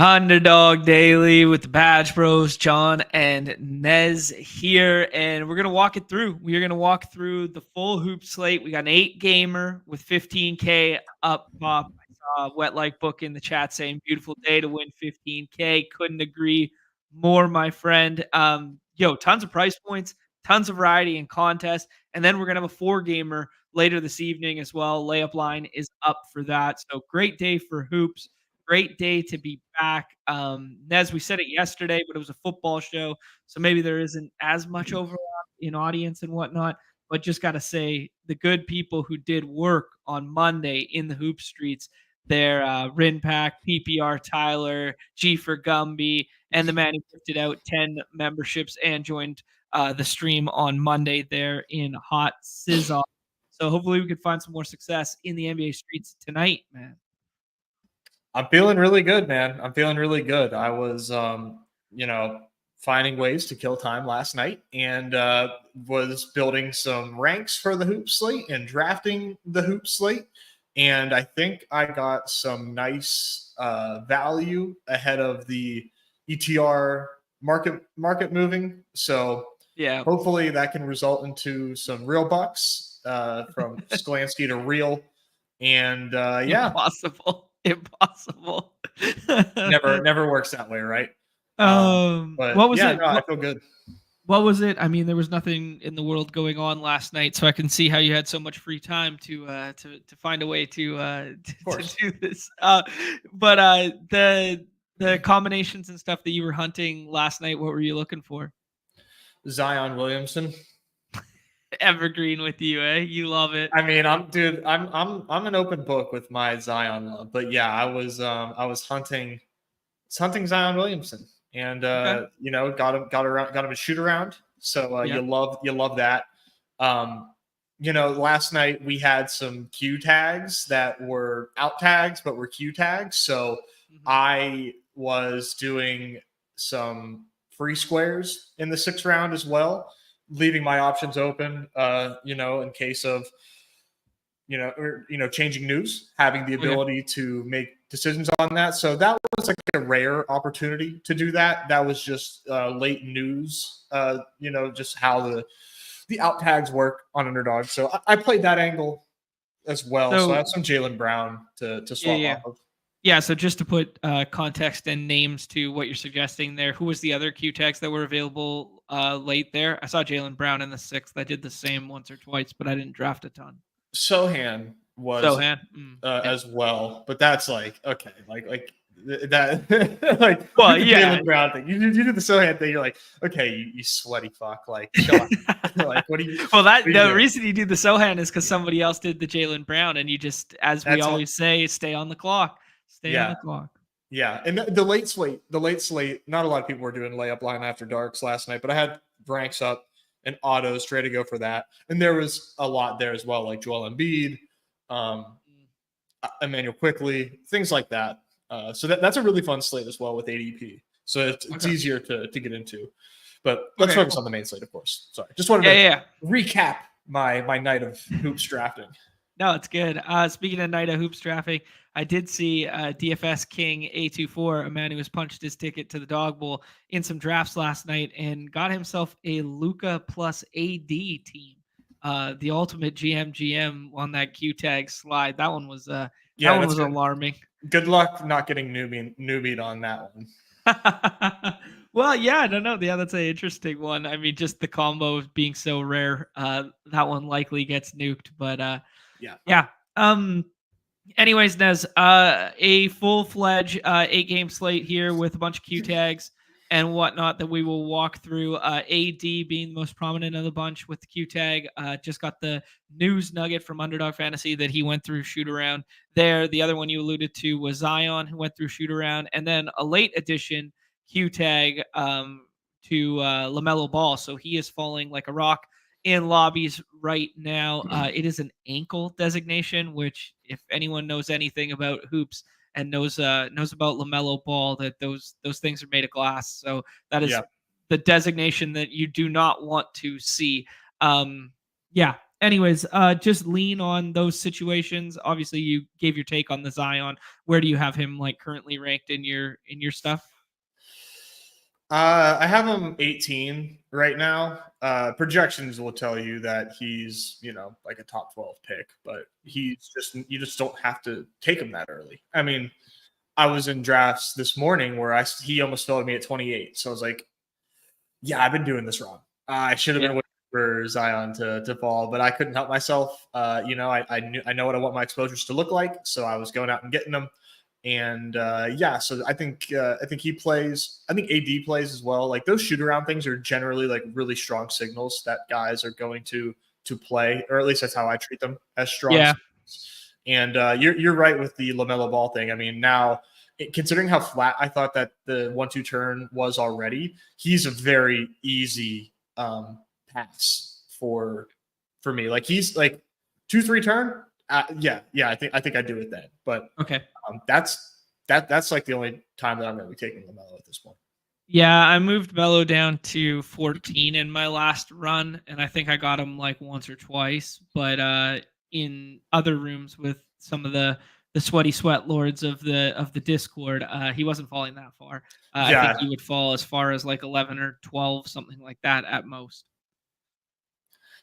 Underdog Daily with the Badge Bros, Jon and Nez here, and we're gonna walk it through. We are gonna walk through the full hoop slate. We got an 8-gamer with 15K up top. I saw Wet Like Book in the chat saying beautiful day to win 15K. Couldn't agree more, my friend. Tons of price points, tons of variety and contest, and then we're gonna have a 4-gamer later this evening as well. Layup line is up for that. So great day for hoops. Great day to be back. Nez, we said it yesterday, but it was a football show, so maybe there isn't as much overlap in audience and whatnot. But just got to say, the good people who did work on Monday in the hoop streets there, Rinpack, PPR Tyler, G for Gumby, and the man who gifted out 10 memberships and joined the stream on Monday there in Hot Sizzle. So hopefully we could find some more success in the NBA streets tonight, man. I'm feeling really good, man. I'm feeling really good. I was, finding ways to kill time last night and was building some ranks for the hoop slate and drafting the hoop slate. And I think I got some nice value ahead of the ETR market moving. So yeah, hopefully that can result into some real bucks from Skolansky to real. And Impossible. never works that way, right? But what was it? I feel good. What was it? I mean, there was nothing in the world going on last night, so I can see how you had so much free time to find a way to do this. But the combinations and stuff that you were hunting last night, what were you looking for? Zion Williamson. Evergreen with you, eh? You love it. I mean, I'm an open book with my Zion love, but yeah, I was hunting Zion Williamson, and got him a shoot around. So you love that. Last night we had some Q tags that were out tags, but were Q tags. So I was doing some free squares in the 6th round as well, leaving my options open, in case of, changing news, having the ability to make decisions on that. So that was like a rare opportunity to do that. That was just late news, just how the out tags work on Underdog. So I played that angle as well. So I have some Jaylen Brown to swap off of. Yeah, so just to put context and names to what you're suggesting there, who was the other Q tags that were available late there? I saw Jaylen Brown in the 6th. I did the same once or twice, but I didn't draft a ton. Sohan was as well, but that's like okay, like that, like Jaylen Brown thing. You do the Sohan thing, you're like, okay, you sweaty fuck, like, chill out. Like, what do you? Well, the reason you do the Sohan is because somebody else did the Jaylen Brown, and you just, as we always say, stay on the clock. Stay on the clock. Yeah, and the late slate, not a lot of people were doing layup line after darks last night, but I had ranks up and autos ready to go for that. And there was a lot there as well, like Joel Embiid, Emmanuel Quickly, things like that. So that's a really fun slate as well with ADP. So it's easier to get into. But let's focus on the main slate, of course. Sorry. Just wanted to recap my night of hoops drafting. No, it's good. Speaking of night of hoops drafting, I did see DFS King A24, a man who has punched his ticket to the Dawg Bowl, in some drafts last night and got himself a Luka plus AD team. The ultimate GM on that Q tag slide. That one was alarming. Good luck not getting newbied on that one. Well, yeah, I don't know. Yeah, that's an interesting one. I mean, just the combo of being so rare, that one likely gets nuked. But yeah. Anyways, Nez, a full-fledged 8-game slate here with a bunch of Q tags and whatnot that we will walk through. AD being the most prominent of the bunch with the Q tag. Just got the news nugget from Underdog Fantasy that he went through shoot around there. The other one you alluded to was Zion, who went through shoot around, and then a late addition Q tag to LaMelo Ball. So he is falling like a rock in lobbies right now. It is an ankle designation, which if anyone knows anything about hoops and knows about LaMelo Ball, that those things are made of glass. So that is the designation that you do not want to see. anyways, just lean on those situations. Obviously, you gave your take on the Zion. Where do you have him like currently ranked in your stuff? I have him 18 right now. Projections will tell you that he's, like a top 12 pick, but you just don't have to take him that early. I mean, I was in drafts this morning where he almost fell to me at 28. So I was like, yeah, I've been doing this wrong. I should have been waiting for Zion to fall, but I couldn't help myself. I know what I want my exposures to look like, so I was going out and getting them. And so I think he plays. I think AD plays as well. Like those shoot around things are generally like really strong signals that guys are going to play, or at least that's how I treat them, as strong. Yeah. Signals. And you're right with the LaMelo Ball thing. I mean, now considering how flat I thought that the 1-2 turn was already, he's a very easy pass for me. Like he's like 2-3 turn. Yeah. I think I'd do it then. But okay. That's like the only time that I'm going to be taking LaMelo at this point. Yeah, I moved Melo down to 14 in my last run, and I think I got him like once or twice. But in other rooms with some of the sweaty sweat lords of the Discord, he wasn't falling that far. I think he would fall as far as like 11 or 12, something like that at most.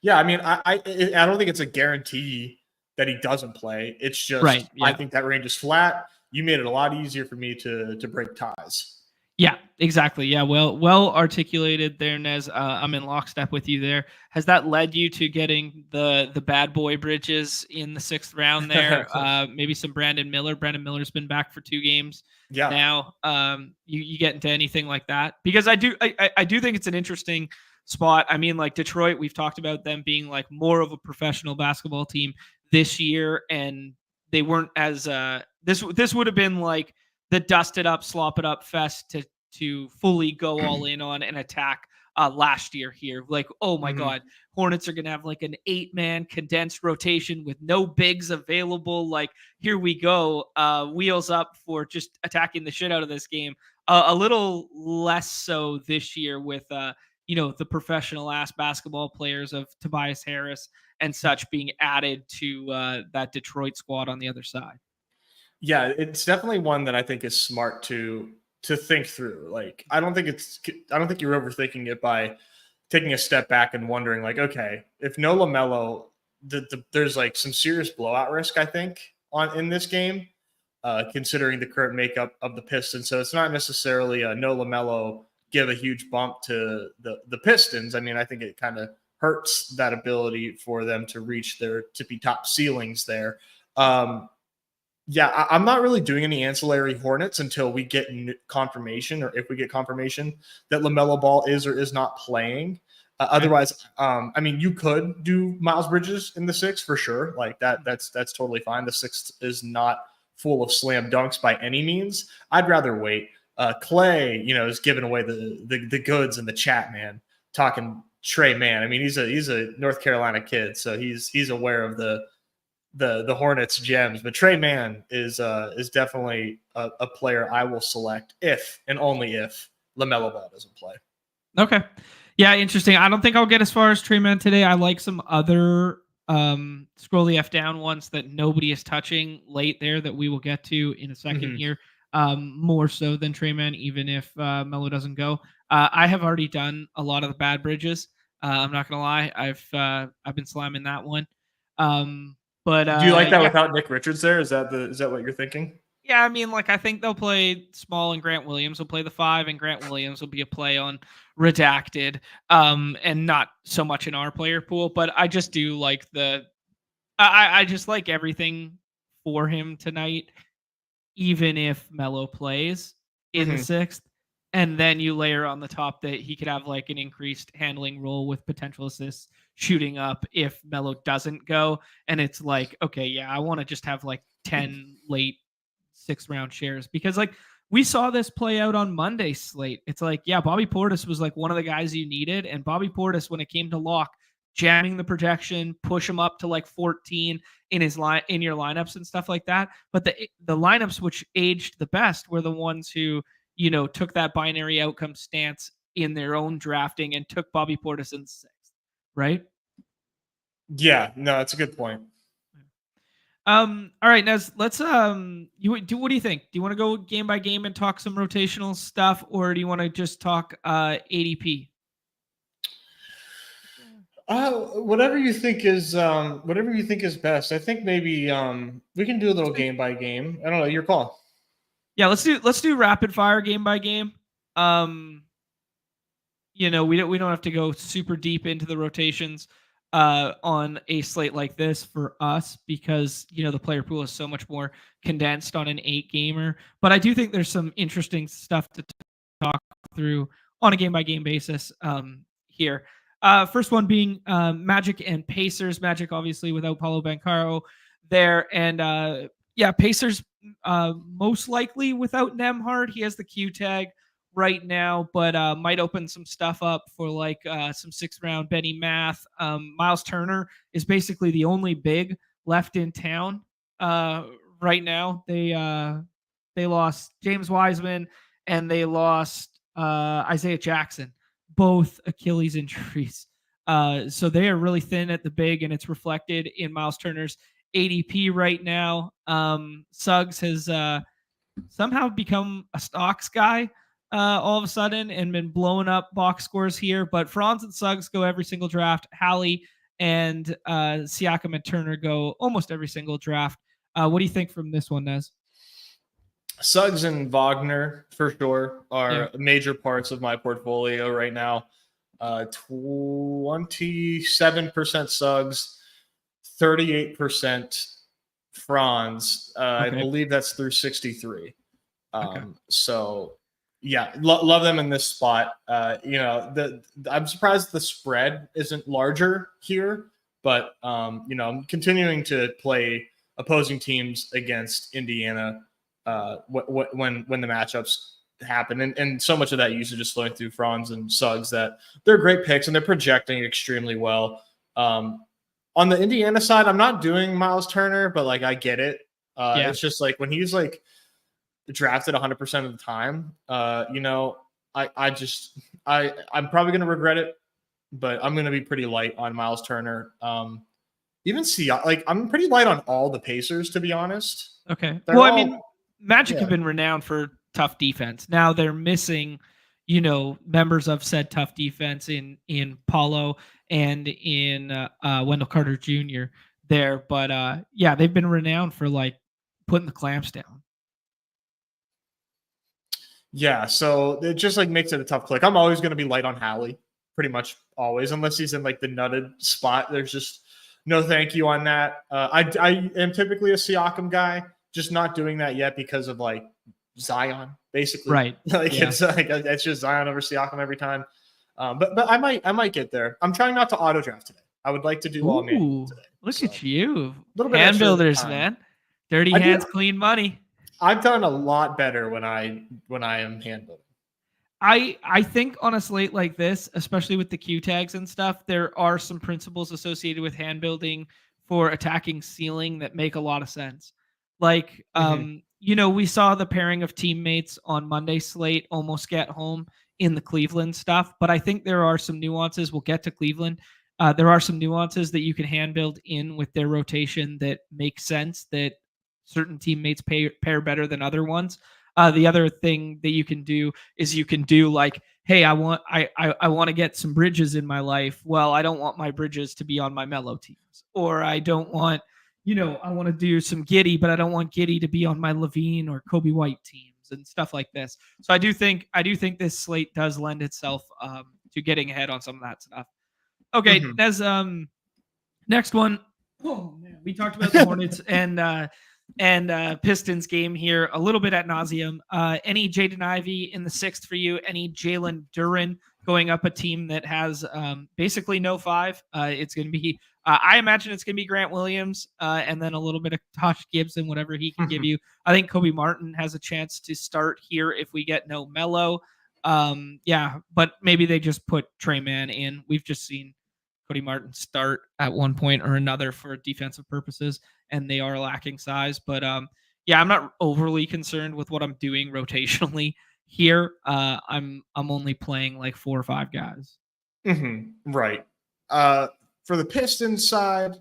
Yeah, I mean, I don't think it's a guarantee that he doesn't play. It's just right, yeah. I think that range is flat. You made it a lot easier for me to break ties. Yeah, exactly. Yeah, well articulated there, Nez. I'm in lockstep with you there. Has that led you to getting the bad boy bridges in the 6th round there? Maybe some Brandon Miller. Brandon Miller's been back for 2 games now. You get into anything like that? Because I do think it's an interesting spot. I mean, like Detroit, we've talked about them being like more of a professional basketball team this year, and they weren't as this would have been like the dust it up, slop it up fest to fully go all in on and attack last year here. Like, oh my God, Hornets are going to have like an 8-man condensed rotation with no bigs available. Like, here we go. Wheels up for just attacking the shit out of this game. A little less so this year with, the professional ass basketball players of Tobias Harris and such being added to that Detroit squad on the other side. Yeah, it's definitely one that I think is smart to think through. Like, I don't think you're overthinking it by taking a step back and wondering, like, okay, if no LaMelo, there's like some serious blowout risk, I think, in this game, considering the current makeup of the Pistons. So it's not necessarily a no LaMelo give a huge bump to the Pistons. I mean, I think it kind of hurts that ability for them to reach their tippy top ceilings there. I'm not really doing any ancillary Hornets until we get confirmation, or if we get confirmation that LaMelo Ball is or is not playing. Otherwise, I mean, you could do Miles Bridges in the 6 for sure. Like that's totally fine. The 6 is not full of slam dunks by any means. I'd rather wait. Clay, is giving away the goods in the chat, man. Talking Trey Man. I mean, he's a North Carolina kid, so he's aware of the Hornets gems, but Trey Man is definitely a player I will select if and only if LaMelo Ball doesn't play. Okay. Yeah, interesting. I don't think I'll get as far as Trey Man today. I like some other scroll the F down ones that nobody is touching late there that we will get to in a second here. More so than Trey Man, even if Melo doesn't go. I have already done a lot of the bad bridges. I'm not gonna lie. I've been slamming that one. But do you like that without Nick Richards there? Is that what you're thinking? Yeah, I mean, like I think they'll play Small and Grant Williams will play the 5, and Grant Williams will be a play on Redacted, and not so much in our player pool. But I just do like I just like everything for him tonight, even if Melo plays in the 6th. And then you layer on the top that he could have like an increased handling role with potential assists shooting up if Melo doesn't go. And it's like, okay, yeah, I want to just have like 10 late 6th round shares, because like we saw this play out on Monday slate. It's like, yeah, Bobby Portis was like one of the guys you needed. And Bobby Portis, when it came to lock, jamming the projection, push him up to like 14 in your lineups and stuff like that. But the lineups which aged the best were the ones who, took that binary outcome stance in their own drafting and took Bobby Portis in 6th, right? Yeah, no, that's a good point. All right, Nez, let's you do what do you think? Do you want to go game by game and talk some rotational stuff, or do you want to just talk ADP? Whatever you think is best. I think maybe we can do a little game by game. I don't know, your call. Yeah, let's do rapid fire game by game. Um we don't have to go super deep into the rotations on a slate like this for us because the player pool is so much more condensed on an 8 gamer. But I do think there's some interesting stuff to talk through on a game by game basis here. First one being Magic and Pacers. Magic obviously without Paulo Banchero there, and yeah, Pacers most likely without Nemhard. He has the Q tag right now, but might open some stuff up for like some 6th round Benny Math. Miles Turner is basically the only big left in town right now. They lost James Wiseman and they lost Isaiah Jackson, both Achilles injuries. So they are really thin at the big, and it's reflected in Miles Turner's ADP right now. Suggs has somehow become a stocks guy all of a sudden and been blowing up box scores here. But Franz and Suggs go every single draft. Hallie and Siakam and Turner go almost every single draft. What do you think from this one, Nez? Suggs and Wagner for sure are major parts of my portfolio right now. 27% Suggs, 38% Franz. I believe that's through 63. So yeah, love them in this spot. I'm surprised the spread isn't larger here, but I'm continuing to play opposing teams against Indiana when the matchups happen, and so much of that usage is flowing through Franz and Suggs that they're great picks and they're projecting extremely well. On the Indiana side, I'm not doing Miles Turner, but like I get it. It's just like when he's like drafted 100% of the time, I'm probably going to regret it, but I'm going to be pretty light on Miles Turner. Even I'm pretty light on all the Pacers, to be honest. Okay. I mean, Magic have been renowned for tough defense. Now they're missing, members of said tough defense in Paulo and in Wendell Carter Jr. there. But yeah, they've been renowned for like putting the clamps down. Yeah, so it just like makes it a tough click. I'm always going to be light on Hallie, pretty much always, unless he's in like the nutted spot. There's just no thank you on that. I am typically a Siakam guy, just not doing that yet because of like Zion, basically. Right. It's just Zion over Siakam every time. But I might get there. I'm trying not to auto draft today. I would like to do all manual today. Look at you, little bit hand builders, man. Dirty hands, clean money. I've done a lot better when I am hand building. I think on a slate like this, especially with the Q tags and stuff, there are some principles associated with hand building for attacking ceiling that make a lot of sense. Like, we saw the pairing of teammates on Monday slate almost get home in the Cleveland stuff, but I think there are some nuances. We'll get to Cleveland. There are some nuances that you can hand build in with their rotation that make sense, that certain teammates pair better than other ones. The other thing that you can do is you can do like, hey, I want to get some Bridges in my life. Well, I don't want my Bridges to be on my Melo teams, or I don't want, I want to do some Giddey, but I don't want Giddey to be on my Levine or Kobe White teams and stuff like this. So I do think this slate does lend itself to getting ahead on some of that stuff. Okay, Nez, next one. Oh man, we talked about the Hornets and Pistons game here a little bit ad nauseum. Any Jaden Ivey in the 6th for you? Any Jalen Duren going up a team that has basically no 5? It's going to be, I imagine it's going to be Grant Williams and then a little bit of Tosh Gibson, whatever he can give you. I think Kobe Martin has a chance to start here if we get no Melo. Yeah, but maybe they just put Trey Mann in. We've just seen Cody Martin start at one point or another for defensive purposes, and they are lacking size. But yeah, I'm not overly concerned with what I'm doing rotationally here. I'm only playing like 4 or 5 guys. Right. for the Pistons side,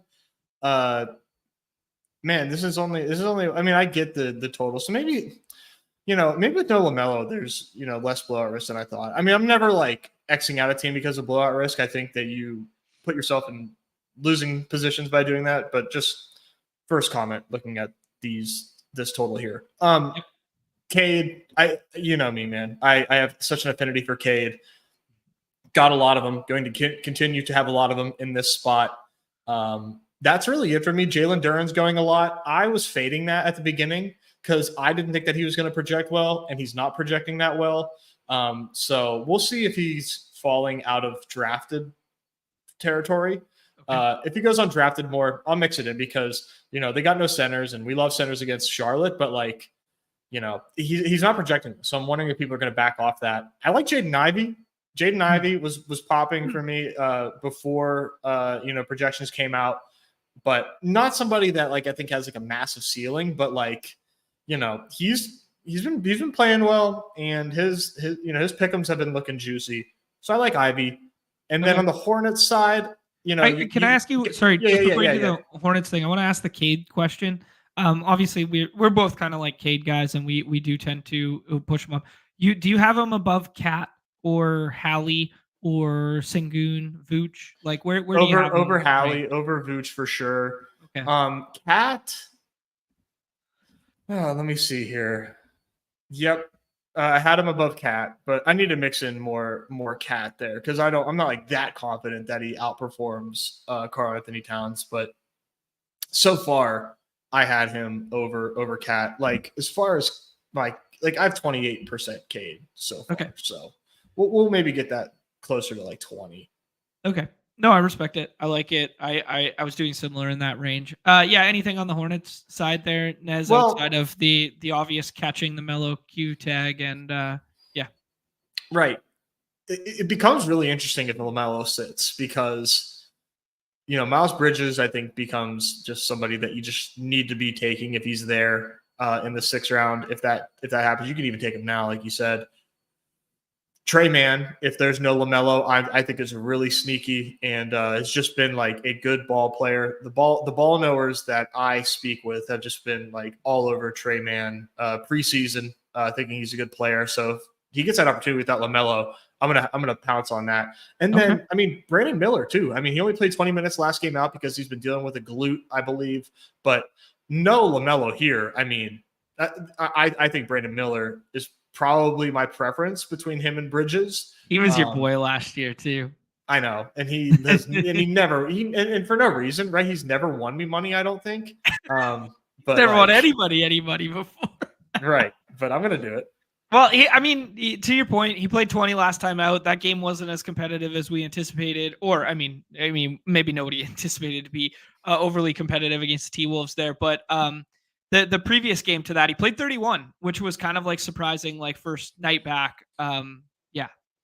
man, this is only. I mean, I get the total, so maybe maybe with no LaMelo, there's less blowout risk than I thought. I mean, I'm never like Xing out a team because of blowout risk. I think that you put yourself in losing positions by doing that. But just first comment, looking at this total here. Cade, you know me, man. I have such an affinity for Cade. Got a lot of them. Going to continue to have a lot of them in this spot. That's really it for me. Jalen Duren's going a lot. I was fading that at the beginning because I didn't think that he was going to project well, and he's not projecting that well. So we'll see if he's falling out of drafted territory. Okay. If he goes undrafted more, I'll mix it in because, they got no centers, and we love centers against Charlotte, but like, he's not projecting. So I'm wondering if people are going to back off that. I like Jaden Ivey. Jaden Ivey was popping for me before projections came out, but not somebody that like I think has like a massive ceiling, but like he's been playing well, and his pick'ems have been looking juicy. So I like Ivy. And then on the Hornets side, can I ask you? Sorry, just before you do the Hornets thing, I want to ask the Cade question. Obviously we're both kind of like Cade guys, and we do tend to push them up. Do you have him above Cat or Hallie or Sengun, Vooch? Like where do you have over Hallie, over Vooch for sure. Okay. Cat. Oh, let me see here. Yep. I had him above Cat, but I need to mix in more Cat there because I'm not like that confident that he outperforms Karl Anthony Towns, but so far I had him over Cat. Like as far as like I have 28% Cade so far. Okay. So we'll maybe get that closer to like 20. Okay. No, I respect it. I like it. I was doing similar in that range. Anything on the Hornets side there, Nez, outside of the obvious catching the Melo Q tag and Right. It becomes really interesting if LaMelo sits because Miles Bridges I think becomes just somebody that you just need to be taking if he's there in the 6th round. If that happens, you can even take him now, like you said. Trey Mann, if there's no LaMelo, I think is really sneaky and has just been like a good ball player. The ball knowers that I speak with have just been like all over Trey Mann preseason, thinking he's a good player. So if he gets that opportunity without LaMelo, I'm gonna pounce on that. And then I mean Brandon Miller too. I mean he only played 20 minutes last game out because he's been dealing with a glute, I believe. But no LaMelo here. I mean, I think Brandon Miller is probably my preference between him and Bridges. He was your boy last year too. I know, and he never for no reason, right? He's never won me money, I don't think. But never won anybody before, right? But I'm gonna do it. Well, to your point, he played 20 last time out. That game wasn't as competitive as we anticipated, or I mean, maybe nobody anticipated to be overly competitive against the T-Wolves there, but The previous game to that, he played 31, which was kind of like surprising, like first night back.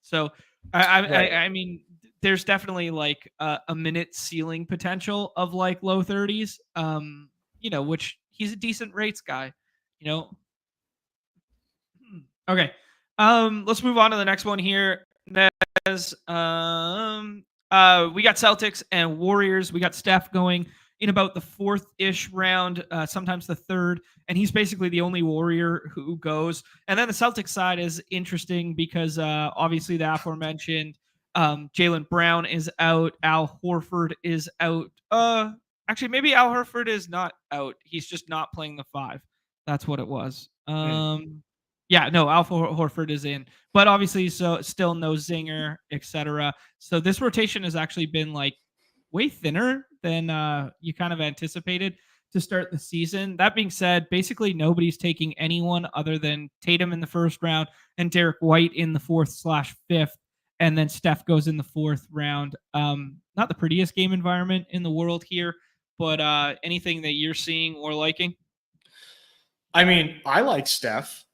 So I mean, there's definitely like a minute ceiling potential of like low 30s. Which he's a decent rates guy. Okay. Let's move on to the next one here. Nez, we got Celtics and Warriors. We got Steph going in about the 4th-ish round, sometimes the 3rd, and he's basically the only Warrior who goes. And then the Celtics side is interesting because obviously the aforementioned Jaylen Brown is out, Al Horford is out. Actually, maybe Al Horford is not out. He's just not playing the 5. That's what it was. Yeah, no, Al Horford is in, but obviously, so still no Zinger, etc. So this rotation has actually been like way thinner than you kind of anticipated to start the season. That being said, basically nobody's taking anyone other than Tatum in the 1st round and Derek White in the 4th/5th, and then Steph goes in the 4th round. Not the prettiest game environment in the world here, but anything that you're seeing or liking? I mean, I like Steph.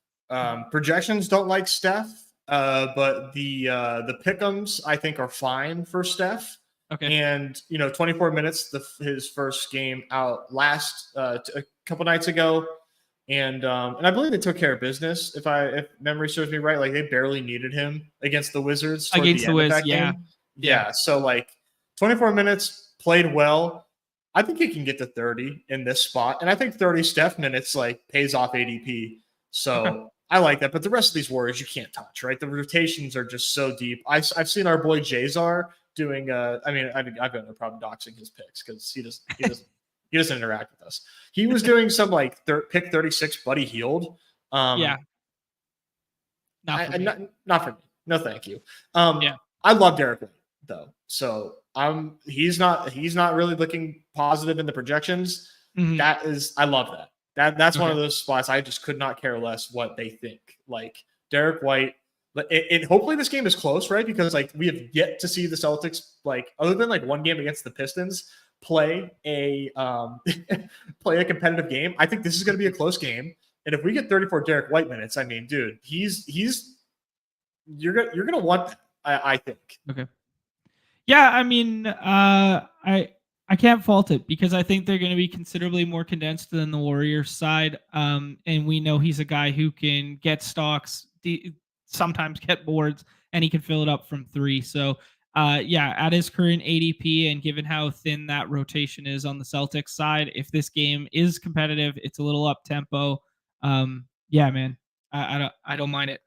Projections don't like Steph, but the pick'ems I think are fine for Steph. Okay. And 24 minutes, his first game out a couple nights ago, and I believe they took care of business. If memory serves me right, like they barely needed him against the Wizards. Against the Wizards, yeah. So like 24 minutes, played well. I think he can get to 30 in this spot. And I think 30 Steph minutes like pays off ADP. So I like that. But the rest of these Warriors, you can't touch, right? The rotations are just so deep. I've seen our boy Jazar doing I've got no problem doxing his picks because he doesn't interact with us. He was doing some like pick 36 Buddy Hield. Not for me. No, thank you. Yeah. I love Derek White though. So he's not really looking positive in the projections. I love that. That's one of those spots I just could not care less what they think. Like Derek White, hopefully this game is close, right? Because like we have yet to see the Celtics, like other than like one game against the Pistons, play a competitive game. I think this is going to be a close game. And if we get 34 Derek White minutes, I mean, dude, you're going to want that, I think. Okay. Yeah, I mean, I can't fault it because I think they're going to be considerably more condensed than the Warriors side. And we know he's a guy who can get stocks, sometimes get boards, and he can fill it up from three. So, at his current ADP and given how thin that rotation is on the Celtics side, if this game is competitive, it's a little up tempo. Man, I don't mind it.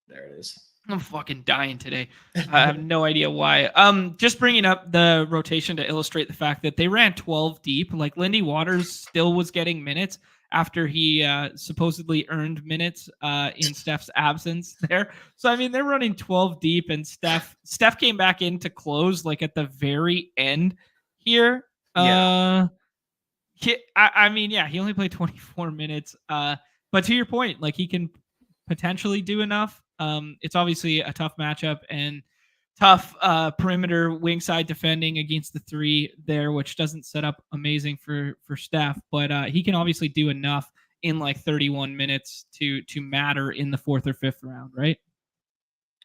There it is. I'm fucking dying today. I have no idea why. Just bringing up the rotation to illustrate the fact that they ran 12 deep. Like Lindy Waters still was getting minutes after he supposedly earned minutes in Steph's absence there. So I mean, they're running 12 deep, and Steph came back in to close like at the very end here. Yeah. He only played 24 minutes. But to your point, like he can potentially do enough. It's obviously a tough matchup and tough perimeter wing side defending against the three there, which doesn't set up amazing for Steph, but he can obviously do enough in like 31 minutes to matter in the fourth or fifth round, right?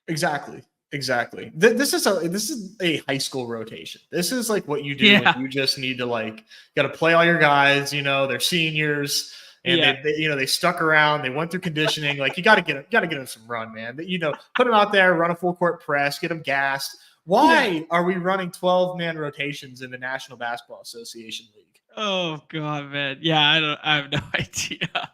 Exactly. This is a high school rotation. This is like what you do when you just need to got to play all your guys. They're seniors. And they stuck around. They went through conditioning. Like you got to get them some run, man. Put them out there, run a full court press, get them gassed. Why are we running 12-man rotations in the National Basketball Association League? Oh God, man. Yeah, I have no idea.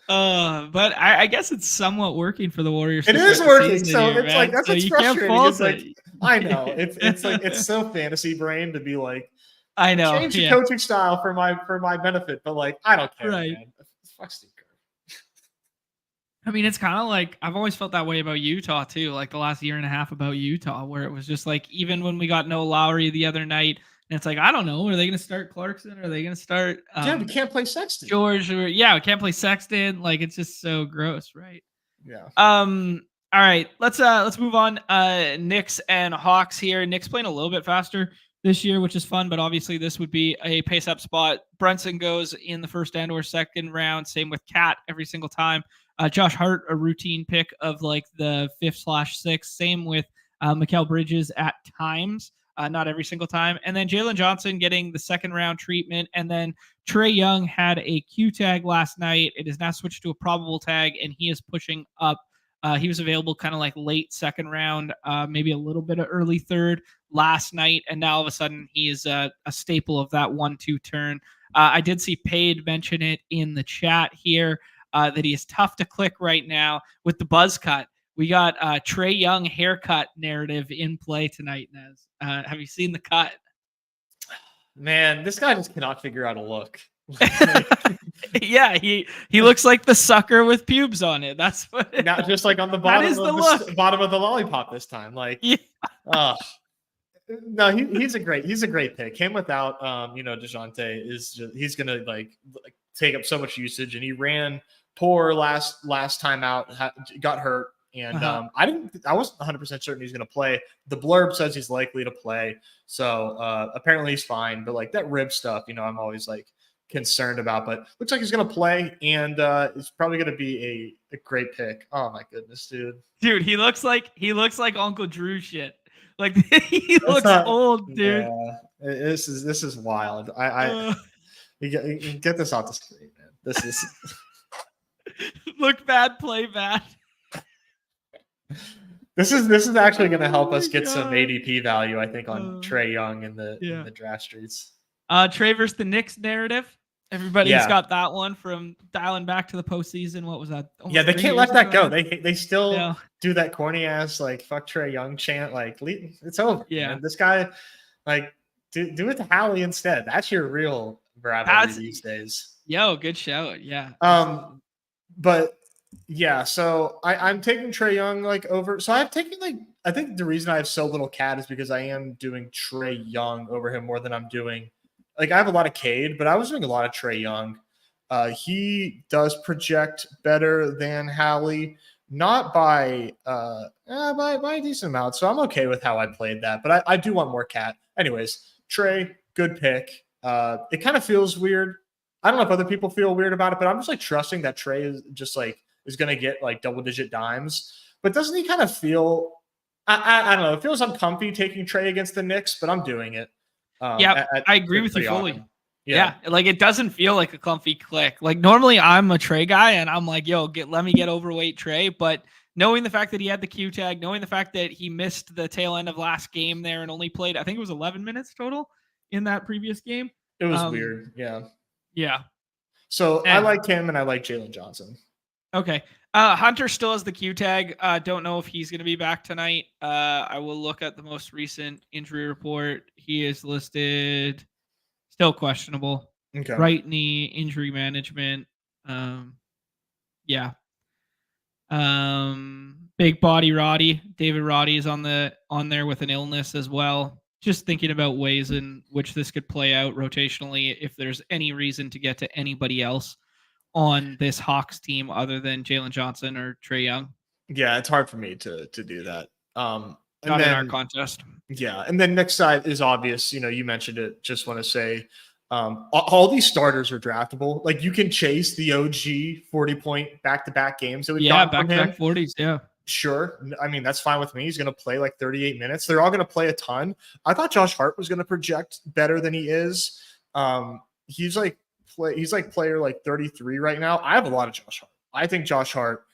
But I guess it's somewhat working for the Warriors. It is working. So here, it's man. like that's so what's you frustrating. Can't fault it's like I know it's like it's so fantasy brain to be like. I know. Change the coaching style for my benefit, but like I don't care, man. Fuck Steve Kerr. I mean, it's kind of like I've always felt that way about Utah too. Like the last year and a half about Utah, where it was just like even when we got no Lowry the other night, and it's like I don't know, are they going to start Clarkson? Are they going to start? We can't play Sexton. George, we can't play Sexton. Like it's just so gross, right? Yeah. All right, let's move on. Knicks and Hawks here. Knicks playing a little bit faster this year, which is fun, but obviously this would be a pace up spot. Brunson goes in the first and or second round. Same with Cat every single time. Josh Hart, a routine pick of like the 5/6. Same with Mikal Bridges at times, not every single time. And then Jalen Johnson getting the second round treatment. And then Trae Young had a Q tag last night. It is now switched to a probable tag, and he is pushing up. He was available kind of like late second round, maybe a little bit of early third last night, and now all of a sudden he is a staple of that 1-2 turn. I did see Paid mention it in the chat here that he is tough to click right now with the buzz cut. We got Trae Young haircut narrative in play tonight, Nez. Have you seen the cut? Man, this guy just cannot figure out a look. Yeah, he looks like the sucker with pubes on it. That's what. Not just like on the bottom of the bottom of the lollipop this time. Like, no, he's a great pick. Him without DeJounte he's gonna like take up so much usage, and he ran poor last time out, got hurt. And I wasn't 100% certain he's going to play. The blurb says he's likely to play. So apparently he's fine. But like that rib stuff, I'm always like concerned about. But looks like he's going to play. And it's probably going to be a great pick. Oh, my goodness, dude. Dude, he looks like Uncle Drew shit. Like he looks old, dude. Yeah, this is wild. You get this off the screen, man. This is look bad, play bad. This is actually going to help Oh us my get some God. ADP value, I think, on Trae Young in Yeah. the draft streets. Trae versus the Knicks narrative. Everybody's Yeah. got that one from dialing back to the postseason. What was that? Yeah, Almost they 3 can't years let that ago go. now? They still Yeah. do that corny ass like fuck Trae Young chant. Like it's over. Yeah. Man. This guy, like, do it to Hallie instead. That's your real rivalry these days. Yo, good shout. Yeah. Absolutely. But yeah, so I'm taking Trae Young like over. So I've taken like, I think the reason I have so little cat is because I am doing Trae Young over him more than I'm doing. Like I have a lot of Cade, but I was doing a lot of Trae Young. He does project better than Hallie, not by by a decent amount. So I'm okay with how I played that, but I do want more cat. Anyways, Trae, good pick. It kind of feels weird. I don't know if other people feel weird about it, but I'm just like trusting that Trae is just like is going to get like double digit dimes. But doesn't he kind of feel? I don't know. It feels uncomfy taking Trae against the Knicks, but I'm doing it. Yeah, I agree with you fully. Often. Yeah, like it doesn't feel like a comfy click. Like normally I'm a Trae guy and I'm like, yo, let me get overweight Trae. But knowing the fact that he had the Q tag, knowing the fact that he missed the tail end of last game there and only played, I think it was 11 minutes total in that previous game. It was weird. Yeah. Yeah. So I like him and I like Jalen Johnson. Okay. Hunter still has the Q tag. Don't know if he's going to be back tonight. I will look at the most recent injury report. He is listed still questionable. Okay. Right knee injury management. Yeah. Big body Roddy. David Roddy is on there with an illness as well. Just thinking about ways in which this could play out rotationally if there's any reason to get to anybody else on this Hawks team other than Jalen Johnson or Trae Young. Yeah, it's hard for me to do that. Not in our contest. Yeah, and then next side is obvious. You know, you mentioned it. Just want to say, all these starters are draftable. Like you can chase the OG 40-point back-to-back games that we've gotten from him. Back 40s. Yeah, sure. I mean, that's fine with me. He's going to play like 38 minutes. They're all going to play a ton. I thought Josh Hart was going to project better than he is. He's like player like 33 right now. I have a lot of Josh Hart. I think Josh Hart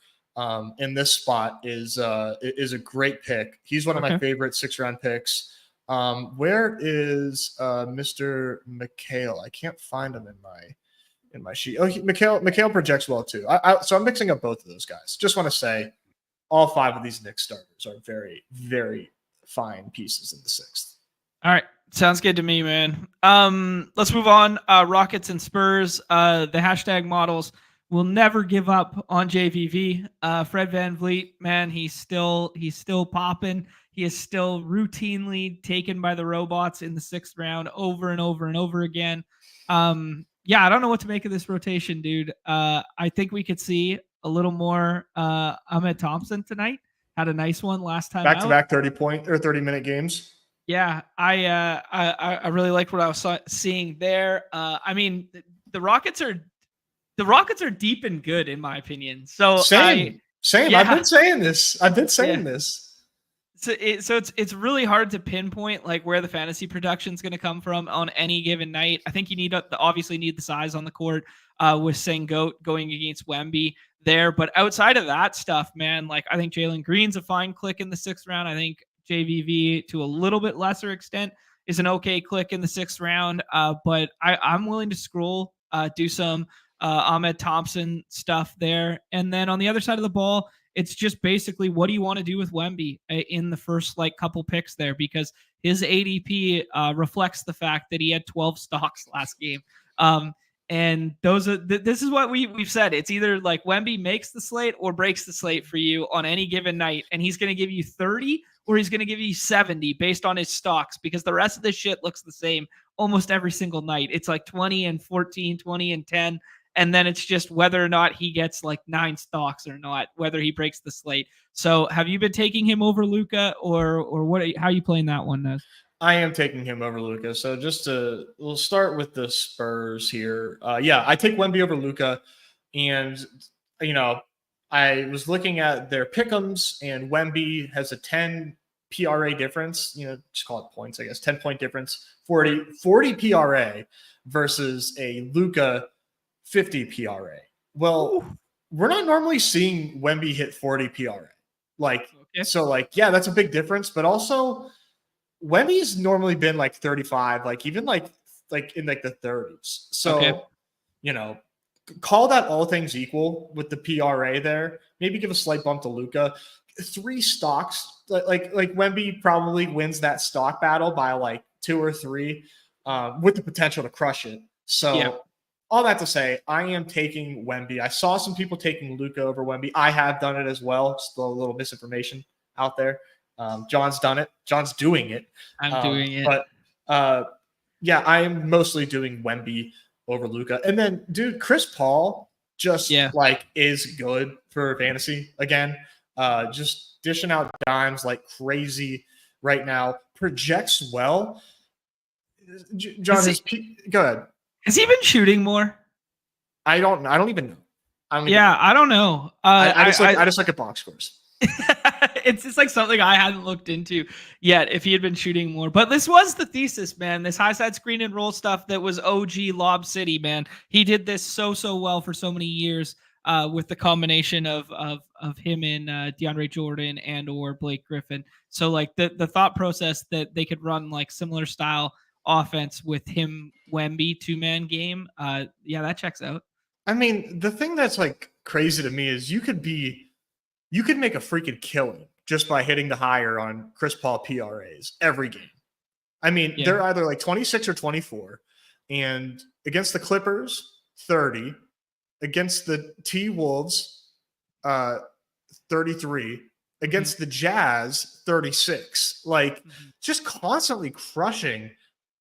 in this spot is a great pick. He's one of my favorite 6-round picks. Where is Mr. McHale? I can't find him in my sheet. Oh, McHale projects well too. So I'm mixing up both of those guys. Just want to say all 5 of these Knicks starters are very, very fine pieces in the 6th. All right. Sounds good to me, man. Let's move on. Rockets and Spurs. The hashtag models will never give up on JVV. Fred VanVleet, man, he's still popping. He is still routinely taken by the robots in the 6th round over and over and over again. Yeah, I don't know what to make of this rotation, dude. I think we could see a little more Ahmed Thompson tonight. Had a nice one last time. Back-to-back 30-point or 30-minute games. Yeah, I really liked what I was seeing there. I mean, the Rockets are deep and good in my opinion. So same. Yeah. I've been saying this. So it's really hard to pinpoint like where the fantasy production is going to come from on any given night. I think you obviously need the size on the court with Sengoat going against Wemby there, but outside of that stuff, man, like I think Jalen Green's a fine click in the 6th round. I think JVV to a little bit lesser extent is an okay click in the 6th round. But I'm willing to scroll, do some Ahmed Thompson stuff there. And then on the other side of the ball, it's just basically what do you want to do with Wemby in the first like couple picks there, because his ADP reflects the fact that he had 12 stocks last game. And those are this is what we've said. It's either like Wemby makes the slate or breaks the slate for you on any given night, and he's going to give you 30 or he's going to give you 70 based on his stocks, because the rest of this shit looks the same almost every single night. It's like 20 and 14, 20 and 10. And then it's just whether or not he gets like 9 stocks or not, whether he breaks the slate. So have you been taking him over Luka or what? How are you playing that one, Nez? I am taking him over Luka. So we'll start with the Spurs here. Yeah, I take Wemby over Luka, and you know, I was looking at their pick'ems, and Wemby has a 10 PRA difference. You know, just call it points, I guess. 10-point difference, 40 PRA versus a Luka 50 PRA. Well, we're not normally seeing Wemby hit 40 PRA. Like Okay. So like, yeah, that's a big difference. But also, Wemby's normally been like 35, like even like in like the 30s. Okay. So, you know, call that all things equal with the PRA there. Maybe give a slight bump to Luca. 3 stocks, like Wemby probably wins that stock battle by like 2 or 3, with the potential to crush it. So, Yeah. all that to say, I am taking Wemby. I saw some people taking Luca over Wemby. I have done it as well. Just a little misinformation out there. John's done it. John's doing it. I'm doing it. But yeah, I am mostly doing Wemby over Luca. And then, dude, Chris Paul just like is good for fantasy again. Just dishing out dimes like crazy right now. Projects well. John, go ahead. Has he been shooting more? I don't even know. I don't know. I just look at box scores. It's just like something I hadn't looked into yet if he had been shooting more. But this was the thesis, man. This high side screen and roll stuff that was OG Lob City, man. He did this so well for so many years with the combination of him and DeAndre Jordan and or Blake Griffin. So like the thought process that they could run like similar style offense with him Wemby 2-man game. Yeah, that checks out. I mean, the thing that's like crazy to me is you could make a freaking killing just by hitting the higher on Chris Paul PRAs every game. I mean, they're either like 26 or 24, and against the Clippers, 30, against the T-Wolves, 33, against the Jazz, 36. Like, just constantly crushing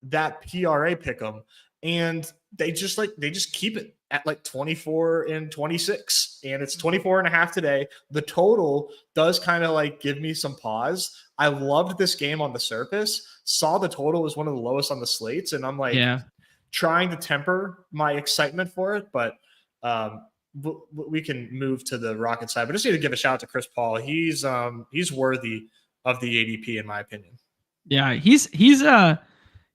that PRA pick'em, and they just keep it at like 24 and 26, and it's 24 and a half today. The total does kind of like give me some pause. I loved this game on the surface, saw the total was one of the lowest on the slates, and I'm like trying to temper my excitement for it, but we can move to the Rocket side. But just need to give a shout out to Chris Paul. He's worthy of the ADP in my opinion. Yeah,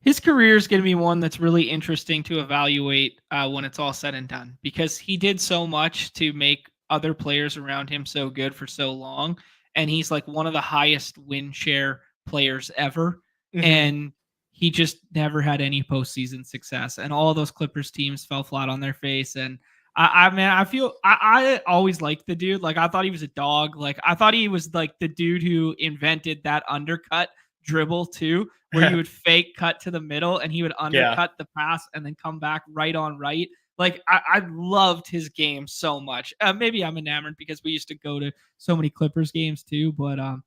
his career is going to be one that's really interesting to evaluate when it's all said and done, because he did so much to make other players around him so good for so long. And he's like one of the highest win share players ever. Mm-hmm. And he just never had any postseason success. And all those Clippers teams fell flat on their face. And I always liked the dude. Like, I thought he was a dog. Like, I thought he was like the dude who invented that undercut dribble too, where you would fake cut to the middle and he would undercut the pass and then come back right on right. Like, I loved his game so much. Maybe I'm enamored because we used to go to so many Clippers games too, but man,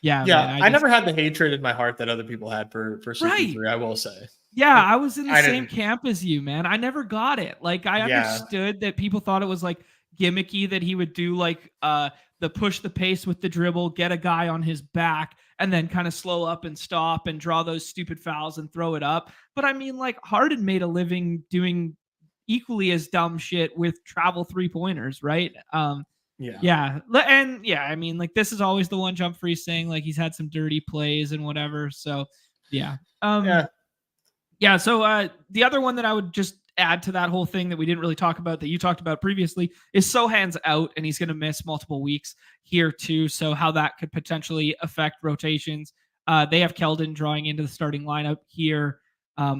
I never had the hatred in my heart that other people had for CP3, I will say. Yeah, I was in the same camp as you, man. I never got it. Like, I understood that people thought it was like gimmicky that he would do like the push the pace with the dribble, get a guy on his back, and then kind of slow up and stop and draw those stupid fouls and throw it up. But I mean, like, Harden made a living doing equally as dumb shit with travel 3-pointers, right? And I mean, like, this is always the one jump free saying like he's had some dirty plays and whatever. So so the other one that I would just add to that whole thing that we didn't really talk about that you talked about previously is Sohan's out and he's going to miss multiple weeks here too. So how that could potentially affect rotations. They have Keldon drawing into the starting lineup here. I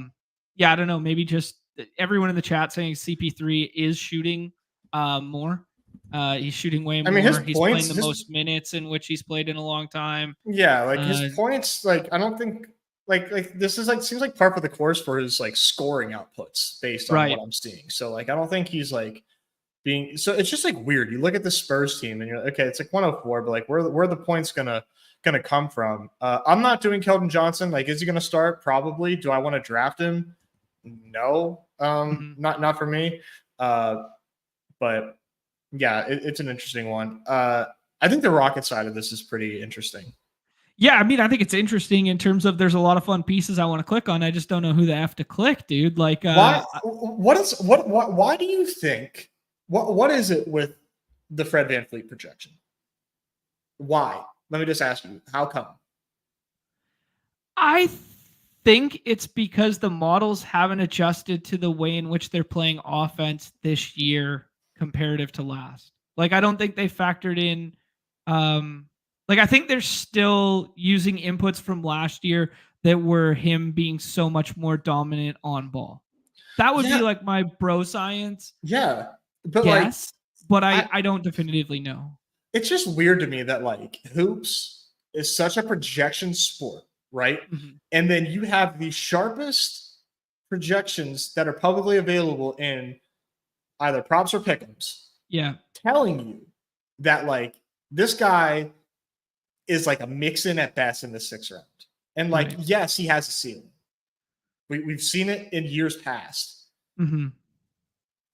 don't know. Maybe just everyone in the chat saying CP3 is shooting more. He's shooting way more. I mean, he's playing the most minutes in which he's played in a long time. Yeah, like his points, like I don't think like this is like seems like par for the course for his like scoring outputs based on what I'm seeing. So like I don't think he's like being so it's just like weird. You look at the Spurs team and you're like, okay, it's like 104, but like where are the points gonna come from? I'm not doing Keldon Johnson. Like, is he gonna start? Probably. Do I want to draft him? No. Not for me. But yeah, it's an interesting one. I think the Rocket side of this is pretty interesting. Yeah, I mean, I think it's interesting in terms of there's a lot of fun pieces I want to click on. I just don't know who the F to click, dude. Like, why do you think what is it with the Fred VanVleet projection? Why? Let me just ask you, how come? I think it's because the models haven't adjusted to the way in which they're playing offense this year comparative to last. Like, I don't think they factored in Like, I think they're still using inputs from last year that were him being so much more dominant on ball. That would be Yeah, like my bro science yeah. But like guess, but I I don't definitively know. it's just weird to me that like hoops is such a projection sport, right? Mhm. And then you have the sharpest projections that are publicly available in either props or pick'ems Yeah. telling you that like this guy is like a mix-in at best in the sixth round. And like, Right. yes, he has a ceiling. We've seen it in years past. Mhm.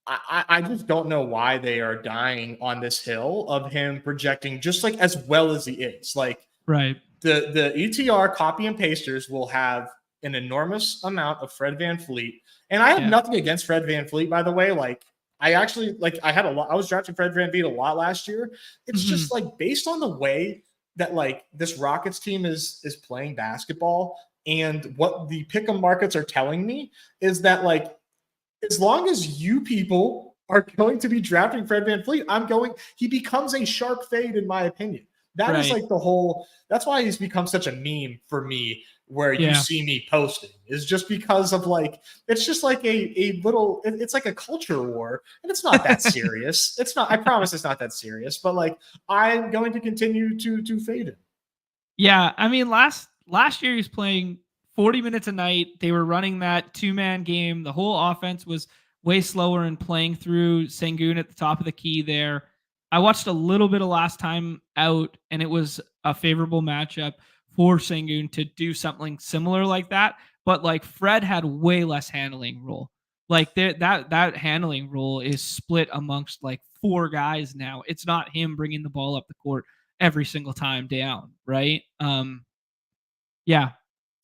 I just don't know why they are dying on this hill of him projecting just like as well as he is. Like Right. the ETR copy and pasters will have an enormous amount of Fred VanVleet. And I have Yeah. nothing against Fred VanVleet, by the way. Like I actually like I had a lot, I was drafting Fred VanVleet a lot last year. It's Mhm. just like based on the way that like this Rockets team is playing basketball and what the pick'em markets are telling me is that like as long as you people are going to be drafting Fred VanVleet, he becomes a sharp fade, in my opinion. That is Right. like that's why he's become such a meme for me, where you Yeah. see me posting, is just because of like, it's just like it's like a culture war, and it's not that serious. It's not, I promise it's not that serious, but like, I'm going to continue to fade him. Yeah, I mean last year he's playing 40 minutes a night. They were running that two-man game. The whole offense was way slower and playing through Sengun at the top of the key there. I watched a little bit of last time out and it was a favorable matchup for Sengun to do something similar like that, but like Fred had way less handling role. Like that handling role is split amongst like four guys now. It's not him bringing the ball up the court every single time down, right? Yeah.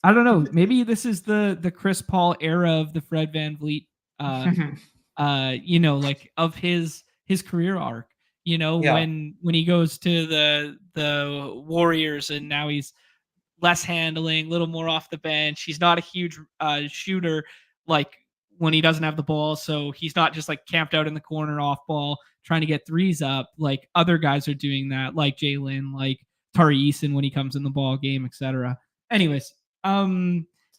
I don't know. Maybe this is the Chris Paul era of the Fred VanVleet uh like of his career arc. Yeah. When he goes to the Warriors and now he's less handling, a little more off the bench. He's not a huge shooter like when he doesn't have the ball, so he's not just like camped out in the corner off ball trying to get threes up like other guys are doing that, like Jalen, like Tari Eason when he comes in the ball game, etc. Anyways,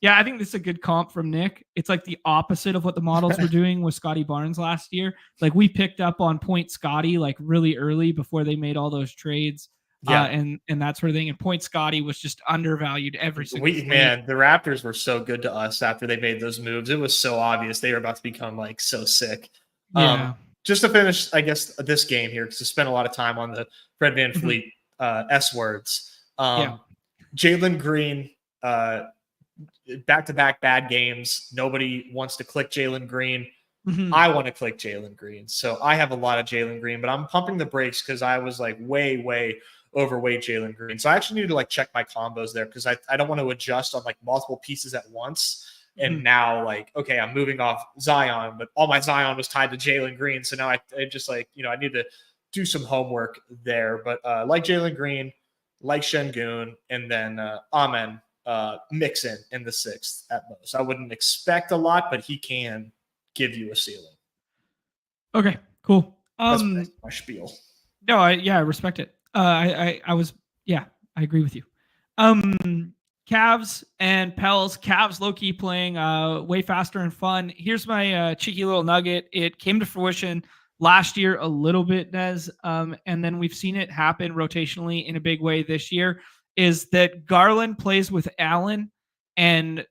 yeah, I think this is a good comp from Nick. It's like the opposite of what the models were doing with Scotty Barnes last year. Like we picked up on Point Scotty like really early before they made all those trades Yeah. and that sort of thing. And Point Scotty was just undervalued every single slate. Man, the Raptors were so good to us after they made those moves. It was so obvious they were about to become like so sick. Yeah. Just to finish, I guess, this game here, because I spent a lot of time on the Fred VanVleet S words. Yeah. Jalen Green, back-to-back bad games. Nobody wants to click Jalen Green. I want to click Jalen Green. So I have a lot of Jalen Green, but I'm pumping the brakes because I was like way, way overweight Jalen Green. So I actually need to like check my combos there because I don't want to adjust on like multiple pieces at once. And now like, okay, I'm moving off Zion, but all my Zion was tied to Jalen Green. So now I just like, I need to do some homework there. But like Jalen Green, like Şengün, and then Amen mix in the sixth at most. I wouldn't expect a lot, but he can give you a ceiling. Okay, cool. That's my spiel. No, I respect it. I was, yeah, I agree with you. Cavs and Pels. Cavs low key playing way faster and fun. Here's my cheeky little nugget. It came to fruition last year a little bit, Nez, and then we've seen it happen rotationally in a big way this year. Is that Garland plays with Allen and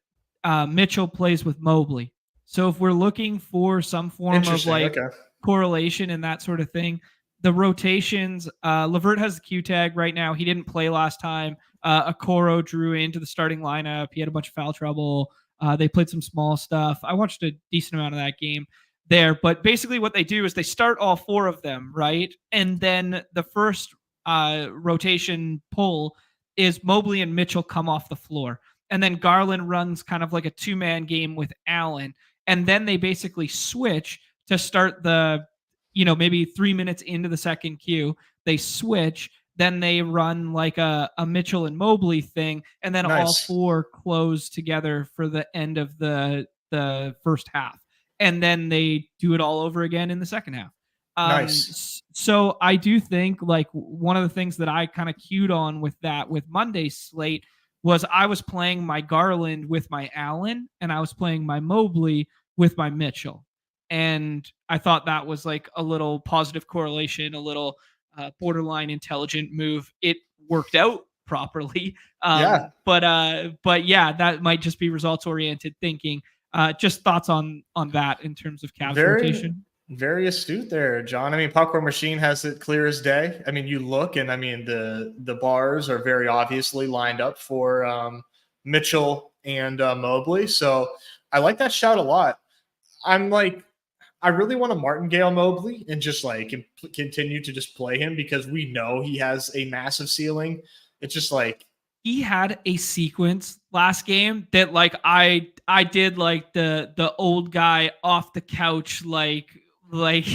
Mitchell plays with Mobley. So if we're looking for some form of like correlation and that sort of thing, the rotations, Levert has the Q tag right now. He didn't play last time. Okoro drew into the starting lineup. He had a bunch of foul trouble. They played some small stuff. I watched a decent amount of that game there. But basically what they do is they start all four of them, right? And then the first rotation pull is Mobley and Mitchell come off the floor. And then Garland runs kind of like a two-man game with Allen. And then they basically switch to start the, maybe 3 minutes into the second Q. They switch. Then they run like a Mitchell and Mobley thing. And then all four close together for the end of the first half. And then they do it all over again in the second half. Nice. So I do think like one of the things that I kind of cued on with that with Monday's slate was I was playing my Garland with my Allen and I was playing my Mobley with my Mitchell. And I thought that was like a little positive correlation, a little borderline intelligent move. It worked out properly. Yeah. But yeah, that might just be results oriented thinking. Just thoughts on that in terms of Cavs Very, rotation. very astute there, John. I mean, Popcorn Machine has it clear as day. I mean, you look and I mean the bars are very obviously lined up for Mitchell and Mobley. So I like that shout a lot. I'm like, I really want to martingale Mobley and just like continue to just play him because we know he has a massive ceiling. It's just like He had a sequence last game that like I did like the old guy off the couch like like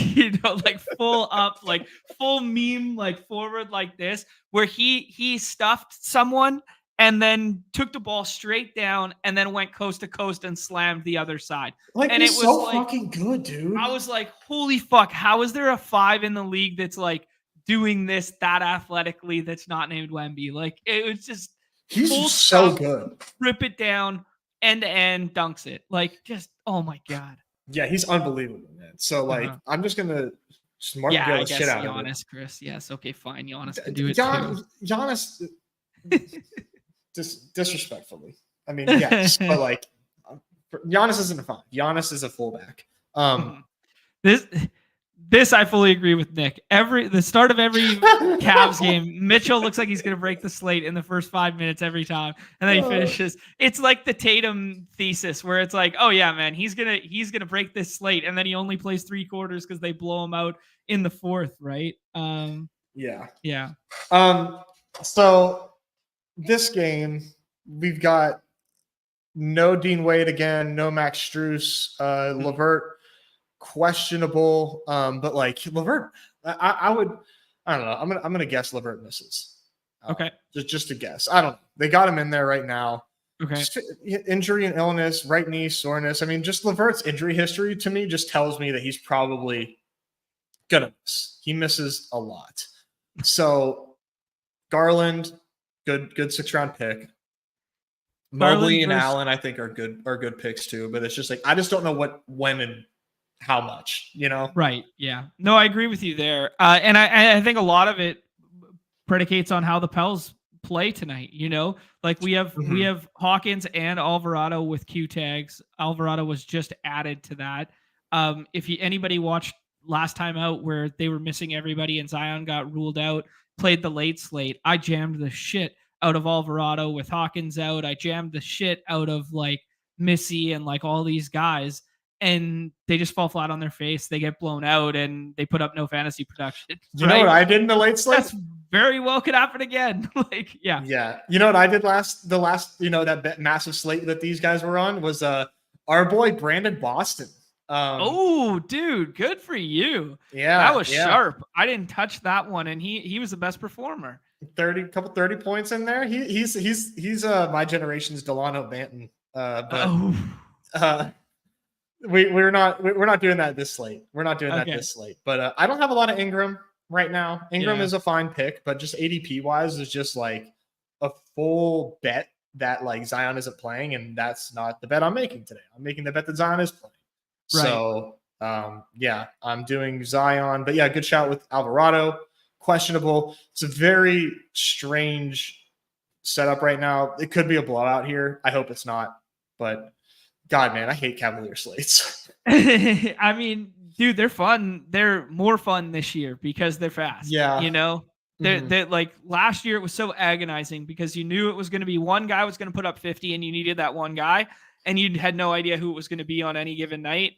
full up like full meme like forward like this where he stuffed someone and then took the ball straight down and then went coast to coast and slammed the other side. And it he's was so like fucking good, dude. I was like, holy fuck, how is there a 5 in the league that's like doing this that athletically that's not named Wemby? Like it was just He's full so stuff, good. rip it down, end to end, dunks it. Like just oh my god. Yeah, he's unbelievable, man. So like, I'm just gonna just Yeah, martingale I the shit guess out of it. Giannis, Chris. Yes, okay, fine. Giannis can do it too. Giannis, just disrespectfully. I mean, yes, but like, Giannis isn't a five. Giannis is a fullback. This this I fully agree with Nick. The start of every Cavs game, Mitchell looks like he's going to break the slate in the first 5 minutes every time, and then he finishes. It's like the Tatum thesis, where it's like, oh yeah, man, he's gonna break this slate, and then he only plays 3 quarters because they blow him out in the fourth, right? Yeah. Yeah. So this game, we've got no Dean Wade again, no Max Strus, LeVert questionable, but like LeVert, I don't know. I'm gonna guess LeVert misses. Okay. Just a guess. I don't know. They got him in there right now. Okay. Just injury and illness, right knee soreness. I mean, just LeVert's injury history to me just tells me that he's probably gonna miss. He misses a lot. So Garland, good 6th-round pick. Mobley and Allen, I think, are good picks too. But it's just like I just don't know when, and how much, you know? Right. Yeah. No, I agree with you there. And I think a lot of it predicates on how the Pels play tonight. You know, like we have Hawkins and Alvarado with Q tags. Alvarado was just added to that. If anybody watched last time out where they were missing everybody and Zion got ruled out, played the late slate, I jammed the shit out of Alvarado with Hawkins out. I jammed the shit out of like Missy and like all these guys. And they just fall flat on their face. They get blown out, and they put up no fantasy production. You know what I did in the late slate? That's very well could happen again. Like, yeah. Yeah. You know what I did the last, that massive slate that these guys were on was our boy Brandon Boston. Oh, dude, good for you. Yeah. That was sharp. I didn't touch that one, and he was the best performer. 30 points in there. He's my generation's Delano Banton. We're not doing that this slate. We're not doing that this slate. But I don't have a lot of Ingram right now. Ingram is a fine pick, but just ADP wise is just like a full bet that like Zion isn't playing, and that's not the bet I'm making today. I'm making the bet that Zion is playing. Right. So I'm doing Zion, but yeah, good shout with Alvarado. Questionable. It's a very strange setup right now. It could be a blowout here. I hope it's not, but God, man, I hate Cavalier slates. I mean, dude, they're fun. They're more fun this year because they're fast. Yeah. You know, they're like last year it was so agonizing because you knew it was going to be one guy was going to put up 50 and you needed that one guy and you had no idea who it was going to be on any given night.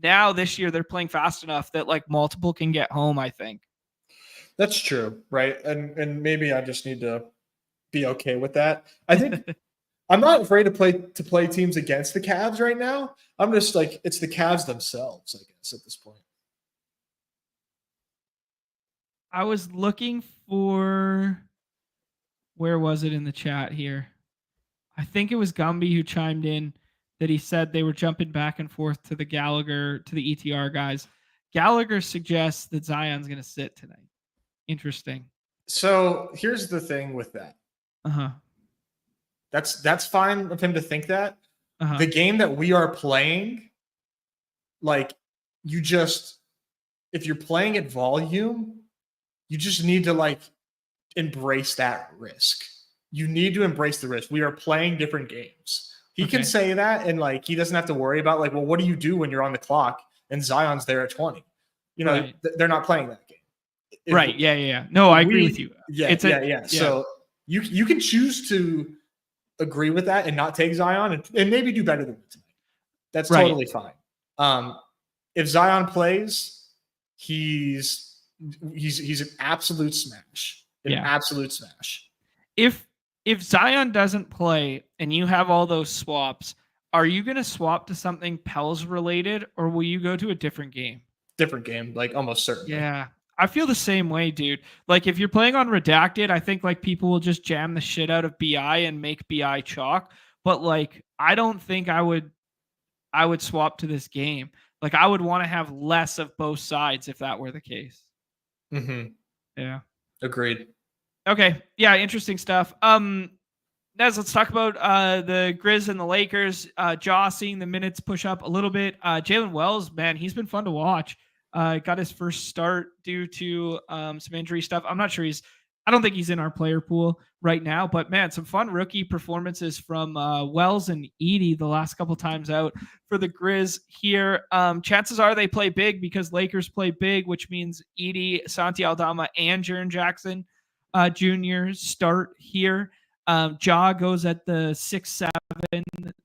Now this year they're playing fast enough that like multiple can get home, I think. That's true. Right. And maybe I just need to be okay with that. I think I'm not afraid to play teams against the Cavs right now. I'm just like, it's the Cavs themselves, I guess, at this point. I was looking for, where was it in the chat here? I think it was Gumby who chimed in that he said they were jumping back and forth to the Gallagher, to the ETR guys. Gallagher suggests that Zion's going to sit tonight. Interesting. So here's the thing with that. Uh-huh. That's fine of him to think that. Uh-huh. The game that we are playing, like, if you're playing at volume, you just need to like embrace that risk. You need to embrace the risk. We are playing different games. He can say that, and like he doesn't have to worry about like, well, what do you do when you're on the clock and Zion's there at 20? You know, Right. They're not playing that game. Right. Yeah. No, I agree with you. Yeah. So you can choose to agree with that and not take Zion and maybe do better than that tonight. That's totally fine. If Zion plays, he's an absolute smash. Absolute smash. If Zion doesn't play and you have all those swaps, are you going to swap to something Pels related, or will you go to a different game? Different game, like almost certainly. Yeah. I feel the same way, dude. Like if you're playing on Redacted, I think like people will just jam the shit out of BI and make BI chalk. But like I don't think I would swap to this game. Like I would want to have less of both sides if that were the case. Mm-hmm. Yeah. Agreed. Okay. Yeah, interesting stuff. Nez, let's talk about the Grizz and the Lakers. Jaw seeing the minutes push up a little bit. Jalen Wells, man, he's been fun to watch. Got his first start due to some injury stuff. I don't think he's in our player pool right now, but man, some fun rookie performances from Wells and Edey the last couple times out for the Grizz here. Chances are they play big because Lakers play big, which means Edey, Santi Aldama, and Jaren Jackson Jr. start here. Jaw goes at the 6-7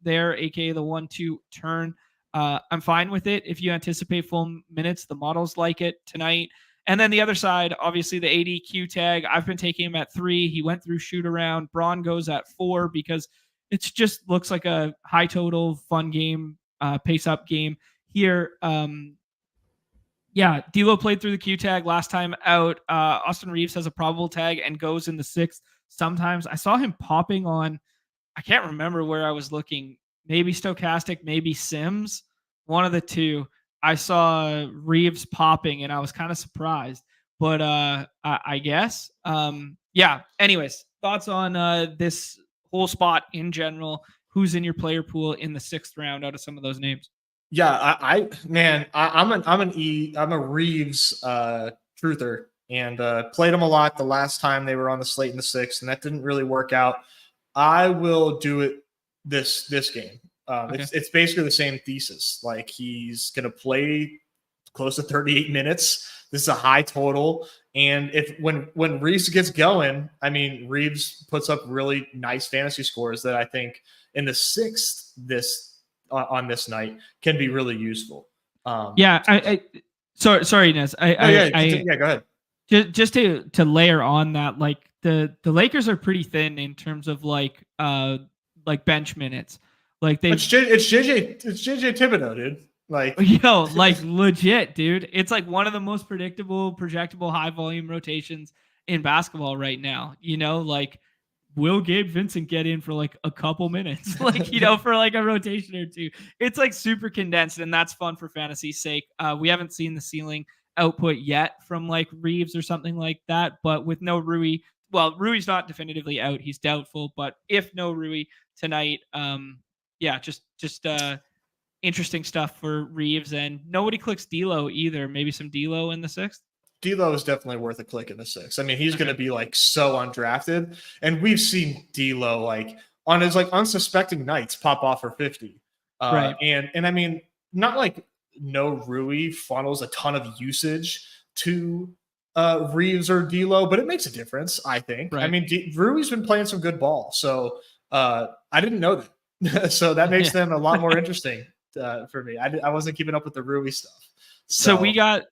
there, aka the 1-2 turn. I'm fine with it. If you anticipate full minutes, the models like it tonight. And then the other side, obviously the ADQ tag. I've been taking him at 3. He went through shoot around. Braun goes at 4 because it just looks like a high total, fun game, pace up game here. D'Lo played through the Q tag last time out. Austin Reeves has a probable tag and goes in the 6th. Sometimes I saw him popping on, I can't remember where I was looking, maybe Stochastic, maybe Sims, one of the two. I saw Reeves popping and I was kind of surprised, but I guess. Anyways, thoughts on this whole spot in general? Who's in your player pool in the 6th round out of some of those names? Yeah, I'm a Reeves truther and played him a lot the last time they were on the slate in the 6th, and that didn't really work out. I will do it this game. It's basically the same thesis. Like he's going to play close to 38 minutes. This is a high total. And when Reeves gets going, I mean, Reeves puts up really nice fantasy scores that I think in the 6th on this night can be really useful. Sorry, Nez. Go ahead. Just to layer on that, like the Lakers are pretty thin in terms of like bench minutes. Like it's JJ Thibodeau, dude. Like like legit, dude. It's like one of the most predictable, projectable, high volume rotations in basketball right now. You know, like will Gabe Vincent get in for like a couple minutes, like, you know, for like a rotation or two? It's like super condensed, and that's fun for fantasy's sake. We haven't seen the ceiling output yet from like Reeves or something like that, but with no Rui, well, Rui's not definitively out. He's doubtful, but if no Rui tonight, just interesting stuff for Reeves, and nobody clicks D'Lo either. Maybe some D'Lo in the 6th. D'Lo is definitely worth a click in the 6th. I mean, he's going to be like so undrafted, and we've seen D'Lo like on his like unsuspecting nights pop off for 50. Right. And I mean, not like no Rui funnels a ton of usage to Reeves or D'Lo, but it makes a difference, I think. Right. I mean, Rui's been playing some good ball, so I didn't know that. So that makes them a lot more interesting for me. I wasn't keeping up with the Rui stuff. So we got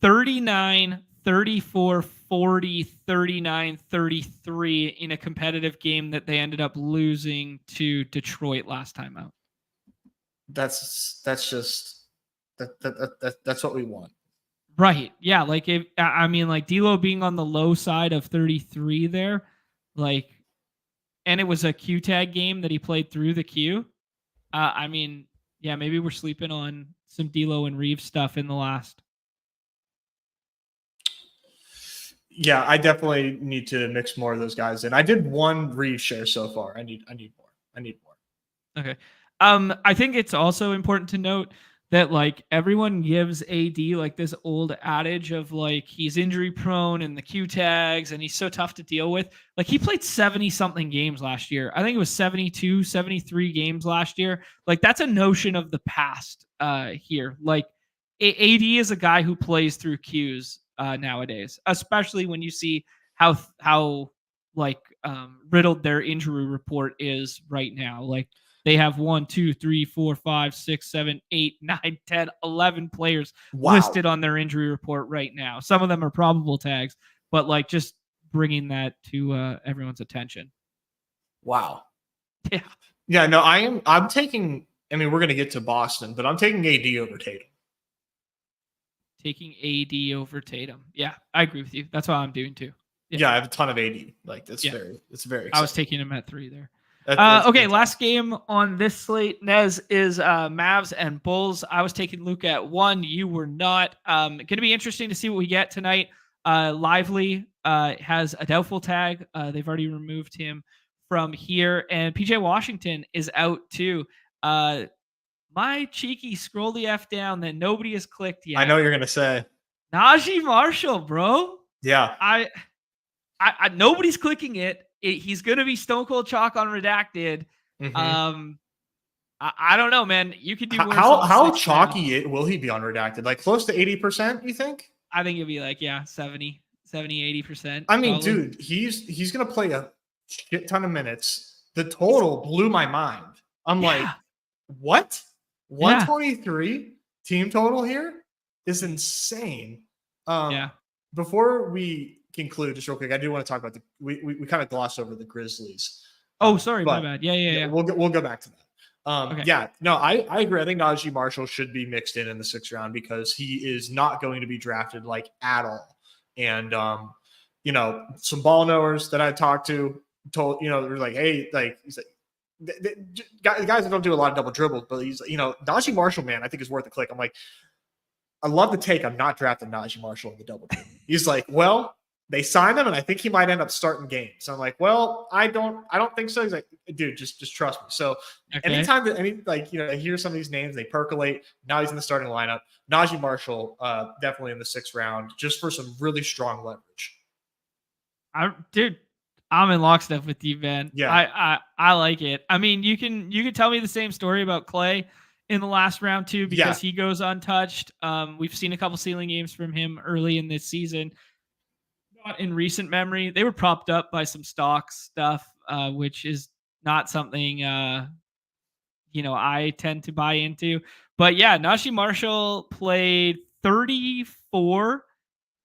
39, 34, 40, 39, 33 in a competitive game that they ended up losing to Detroit last time out. That's what we want. Right. Yeah. Like like D'Lo being on the low side of 33 there, like, and it was a Q tag game that he played through the Q. Maybe we're sleeping on some D'Lo and Reeves stuff in the last. Yeah, I definitely need to mix more of those guys in. I did one Reeves share so far. I need more. I need more. Okay. I think it's also important to note that like everyone gives AD like this old adage of like he's injury prone and the Q tags and he's so tough to deal with. Like he played 70 something games last year. I think it was 72, 73 games last year. Like that's a notion of the past here. Like AD is a guy who plays through Qs nowadays, especially when you see how like riddled their injury report is right now. Like they have 1, 2, 3, 4, 5, 6, 7, 8, 9, 10, 11 players listed on their injury report right now. Some of them are probable tags, but like just bringing that to everyone's attention. Wow. Yeah. Yeah, no, I'm taking, I mean, we're going to get to Boston, but I'm taking AD over Tatum. Taking AD over Tatum. Yeah, I agree with you. That's what I'm doing too. Yeah, I have a ton of AD. Like it's very exciting. I was taking him at 3 there. Okay, last game on this slate, Nez, is Mavs and Bulls. I was taking Luka at 1. You were not. Going to be interesting to see what we get tonight. Lively has a doubtful tag. They've already removed him from here. And PJ Washington is out too. My cheeky scroll the F down that nobody has clicked yet. I know you're going to say. Najee Marshall, bro. Yeah. I nobody's clicking it. He's going to be Stone Cold Chalk on Redacted. Mm-hmm. I don't know, man. You could do worse. How chalky will he be on Redacted? Like close to 80%, you think? I think it'll be like, 70, 80%. I mean, probably. Dude, he's going to play a shit ton of minutes. The total blew my mind. I'm like, what? 123 team total here is insane. Before we conclude, just real quick, I do want to talk about we kind of glossed over the Grizzlies. Oh, sorry, my bad. Yeah. We'll go back to that. Okay. Yeah, no, I agree. I think Najee Marshall should be mixed in the 6th round because he is not going to be drafted like at all. And some ball knowers that I talked to told they're like, hey, like he's like guys that don't do a lot of double dribbles, but he's Najee Marshall, man, I think is worth a click. I'm like, I love the take. I'm not drafting Najee Marshall in the double dribble. He's like, well, they signed him, and I think he might end up starting games. So I'm like, well, I don't think so. He's like, dude, just trust me. So anytime that I hear some of these names, they percolate. Now he's in the starting lineup. Najee Marshall, definitely in the 6th round, just for some really strong leverage. I'm in lockstep with you, man. Yeah, I like it. I mean, you can tell me the same story about Clay in the last round too, because he goes untouched. We've seen a couple ceiling games from him early in this season. Not in recent memory. They were propped up by some stock stuff, which is not something I tend to buy into. But yeah, Najee Marshall played 34.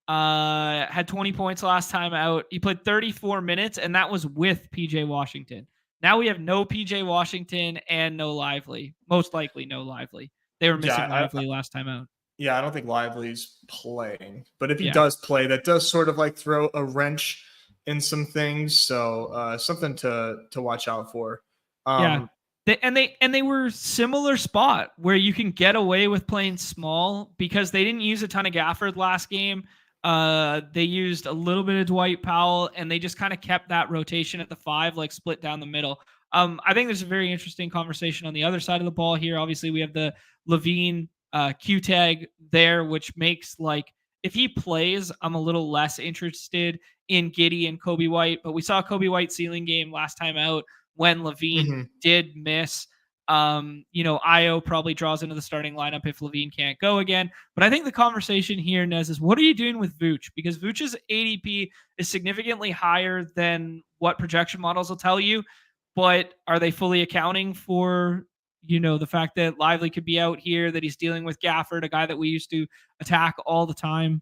Had 20 points last time out. He played 34 minutes, and that was with PJ Washington. Now we have no PJ Washington and no Lively. Most likely no Lively. They were missing Lively last time out. Yeah, I don't think Lively's playing. But if he does play, that does sort of like throw a wrench in some things. So something to watch out for. They were similar spot where you can get away with playing small because they didn't use a ton of Gafford last game. They used a little bit of Dwight Powell, and they just kind of kept that rotation at the 5, like split down the middle. I think there's a very interesting conversation on the other side of the ball here. Obviously, we have the Levine Q tag there, which makes like if he plays, I'm a little less interested in Giddey and Kobe White. But we saw Kobe White ceiling game last time out when Levine did miss. Io probably draws into the starting lineup if Levine can't go again. But I think the conversation here, Nez, is what are you doing with Vooch? Because Vooch's ADP is significantly higher than what projection models will tell you. But are they fully accounting for, the fact that Lively could be out here, that he's dealing with Gafford, a guy that we used to attack all the time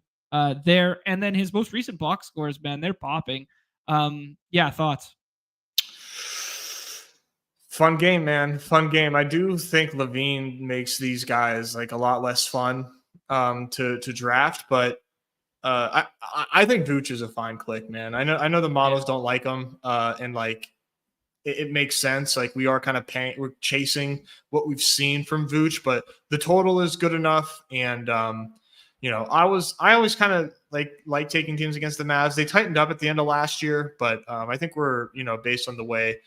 there. And then his most recent box scores, man, they're popping. Thoughts? Fun game, man. Fun game. I do think Levine makes these guys like a lot less fun to draft, but I think Vooch is a fine click, man. I know the models don't like him, and like it makes sense. Like we are kind of we're chasing what we've seen from Vooch, but the total is good enough. And I always kind of like taking teams against the Mavs. They tightened up at the end of last year, but I think we're based on the way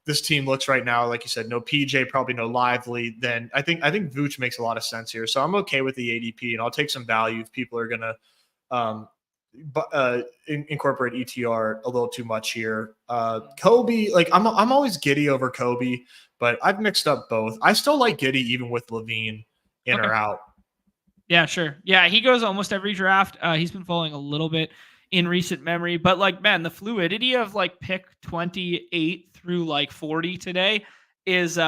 this team looks right now, like you said, no PJ, probably no Lively. Then I think Vooch makes a lot of sense here. So I'm okay with the ADP, and I'll take some value if people are gonna incorporate ETR a little too much here. Kobe, like I'm always Giddey over Kobe, but I've mixed up both. I still like Giddey even with Levine in or out. Yeah, sure. Yeah, he goes almost every draft. He's been falling a little bit in recent memory, but like, man, the fluidity of like pick 28 through like 40 today is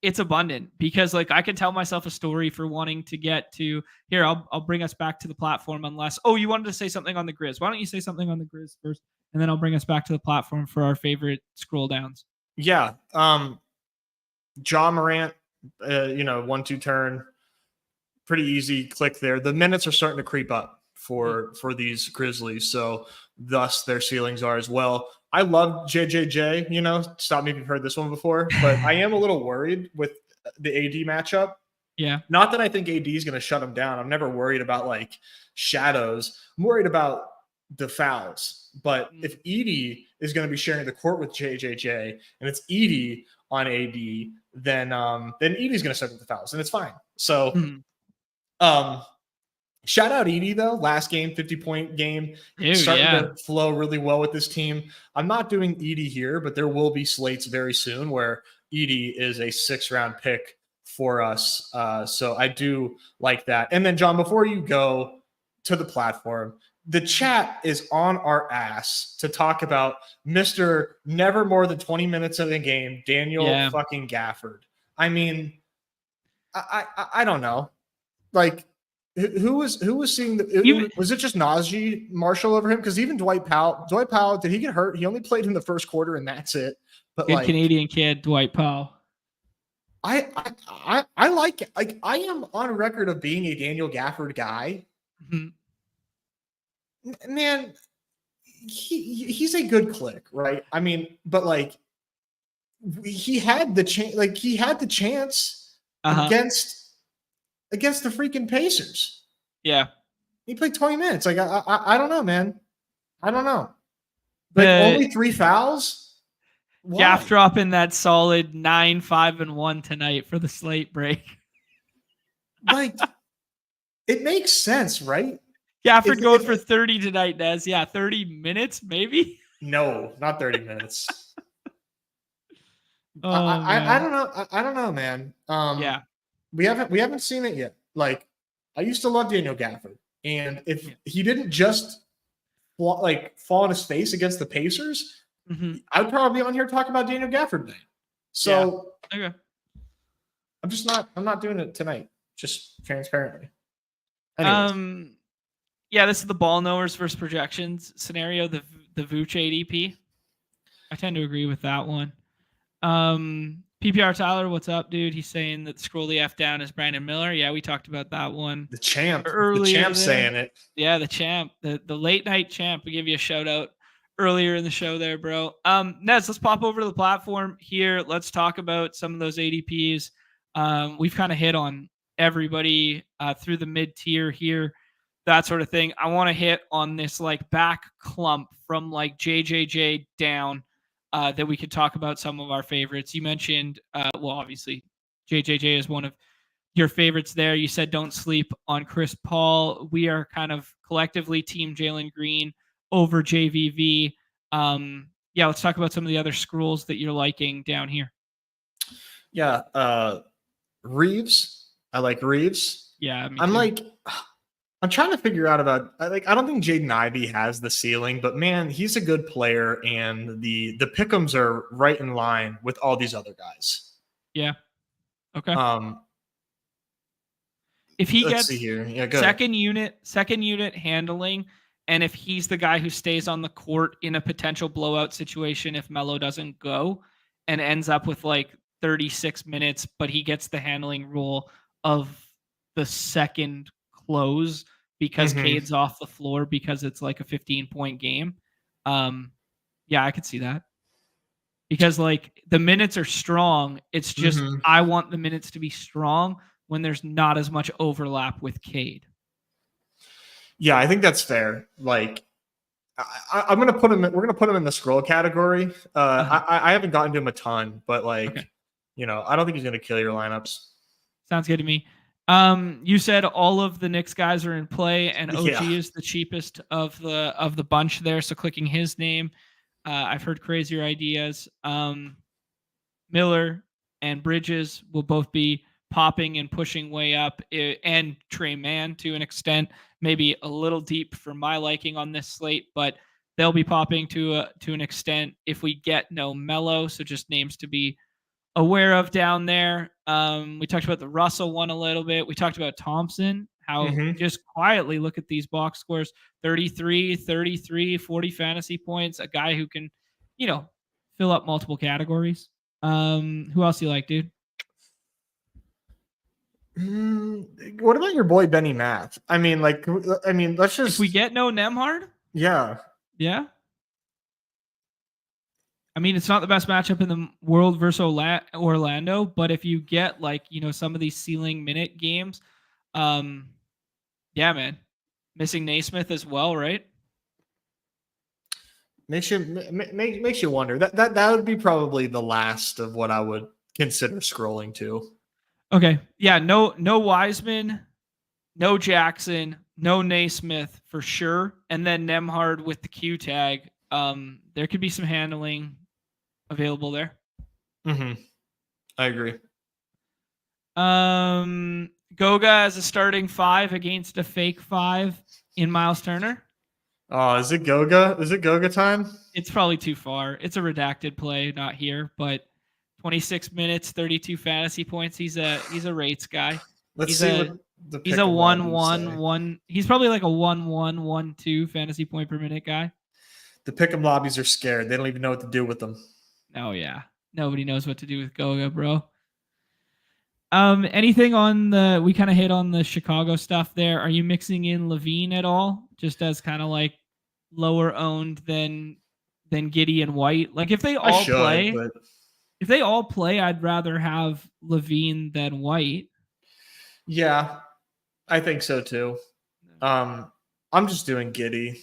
it's abundant, because like I can tell myself a story for wanting to get to here. I'll bring us back to the platform, unless you wanted to say something on the Grizz. Why don't you say something on the Grizz first, and then I'll bring us back to the platform for our favorite scroll downs. Yeah. John Morant, 1-2 turn, pretty easy click there. The minutes are starting to creep up for these Grizzlies, so thus their ceilings are as well. I love JJJ. Stop me if you've heard this one before, but I am a little worried with the AD matchup. Yeah. Not that I think AD is going to shut him down. I'm never worried about like shadows. I'm worried about the fouls. But if Edie is going to be sharing the court with JJJ and it's Edie on AD, then Edie's going to start with the fouls, and it's fine. So, shout out Edie though. Last game, 50-point game, starting to flow really well with this team. I'm not doing Edie here, but there will be slates very soon where Edie is a 6th-round pick for us. So I do like that. And then John, before you go to the platform, the chat is on our ass to talk about Mr. Never more than 20 minutes of the game, Daniel fucking Gafford. I mean, I don't know. Like, who was seeing was it just Najee Marshall over him? Because even Dwight Powell, did he get hurt? He only played in the first quarter and that's it. But good Canadian kid, Dwight Powell. I like I am on record of being a Daniel Gafford guy. Mm-hmm. Man, he's a good click, right? I mean, but like he had the chance, against the freaking Pacers. Yeah. He played 20 minutes. Like, I don't know, man. I don't know. But only 3 fouls? Why? Gaff dropping that solid 9-5-1 tonight for the slate break. Like, it makes sense, right? Gafford going for 30 tonight, Nez. Yeah, 30 minutes, maybe? No, not 30 minutes. I don't know. I don't know, man. We haven't seen it yet. Like, I used to love Daniel Gafford, and if he didn't just fall on his face against the Pacers, I'd probably be on here talking about Daniel Gafford today. So okay. I'm not doing it tonight, just transparently. Anyways. This is the ball knowers versus projections scenario, the Vooch ADP. I tend to agree with that one. PPR Tyler, what's up, dude? He's saying that scroll the F down is Brandon Miller. Yeah, we talked about that one. The champ saying it. Yeah, the champ, the late night champ. We give you a shout out earlier in the show there, bro. Nez, let's pop over to the platform here. Let's talk about some of those ADPs. We've kind of hit on everybody through the mid tier here, that sort of thing. I want to hit on this like back clump from like JJJ down. That we could talk about some of our favorites. You mentioned, obviously, JJJ is one of your favorites there. You said don't sleep on Chris Paul. We are kind of collectively team Jalen Green over JVV. Let's talk about some of the other scrolls that you're liking down here. Yeah, Reeves. I like Reeves. Yeah, I'm trying to figure out about I don't think Jaden Ivey has the ceiling, but man, he's a good player, and the pick'ems are right in line with all these other guys. Yeah. Okay. If he let's gets see here. Yeah, second unit handling, and if he's the guy who stays on the court in a potential blowout situation if Melo doesn't go and ends up with like 36 minutes, but he gets the handling role of the second close because Cade's off the floor because it's like a 15-point game. I could see that. because like the minutes are strong. It's just Mhm. I want the minutes to be strong when there's not as much overlap with Cade. Yeah, I think that's fair. Like, I'm gonna put him. We're gonna put him in the scroll category. I haven't gotten to him a ton, but like, Okay. I don't think he's gonna kill your lineups. Sounds good to me. You said all of the Knicks guys are in play, and OG Yeah. is the cheapest of the bunch there. So clicking his name, I've heard crazier ideas. Miller and Bridges will both be popping and pushing way up, and Trey Mann to an extent, maybe a little deep for my liking on this slate, but they'll be popping to an extent if we get no Mello. So just names to be aware of down there. We talked about the Russell one a little bit. We talked about Thompson, how Mhm. just quietly look at these box scores 33, 33, 40 fantasy points. A guy who can, fill up multiple categories. Who else do you like, dude? What about your boy Benny Math? I mean, let's just. If we get no Nemhard, Yeah. yeah. I mean, it's not the best matchup in the world versus Orlando, but if you get some of these ceiling minute games, yeah, man, missing Naismith as well, right? Makes you wonder. That would be probably the last of what I would consider scrolling to. Okay, yeah, no Wiseman, no Jackson, no Naismith for sure, and then Nemhard with the Q tag. There could be some handling available there. Mm-hmm. I agree. Goga as a starting 5 against a fake 5 in Miles Turner. Oh, is it Goga? Is it Goga time? It's probably too far. It's a redacted play, not here, but 26 minutes, 32 fantasy points. He's a rates guy. Let's see what the he's a 1-1-1. He's probably like a 1-1-1-2 fantasy point per minute guy. The pick'em lobbies are scared. They don't even know what to do with them. Oh yeah, nobody knows what to do with Goga, bro. Anything on we kind of hit on the Chicago stuff there. Are you mixing in Levine at all? Just as kind of like lower owned than Giddey and White? Like if they all play, I'd rather have Levine than White. Yeah, I think so too. I'm just doing Giddey.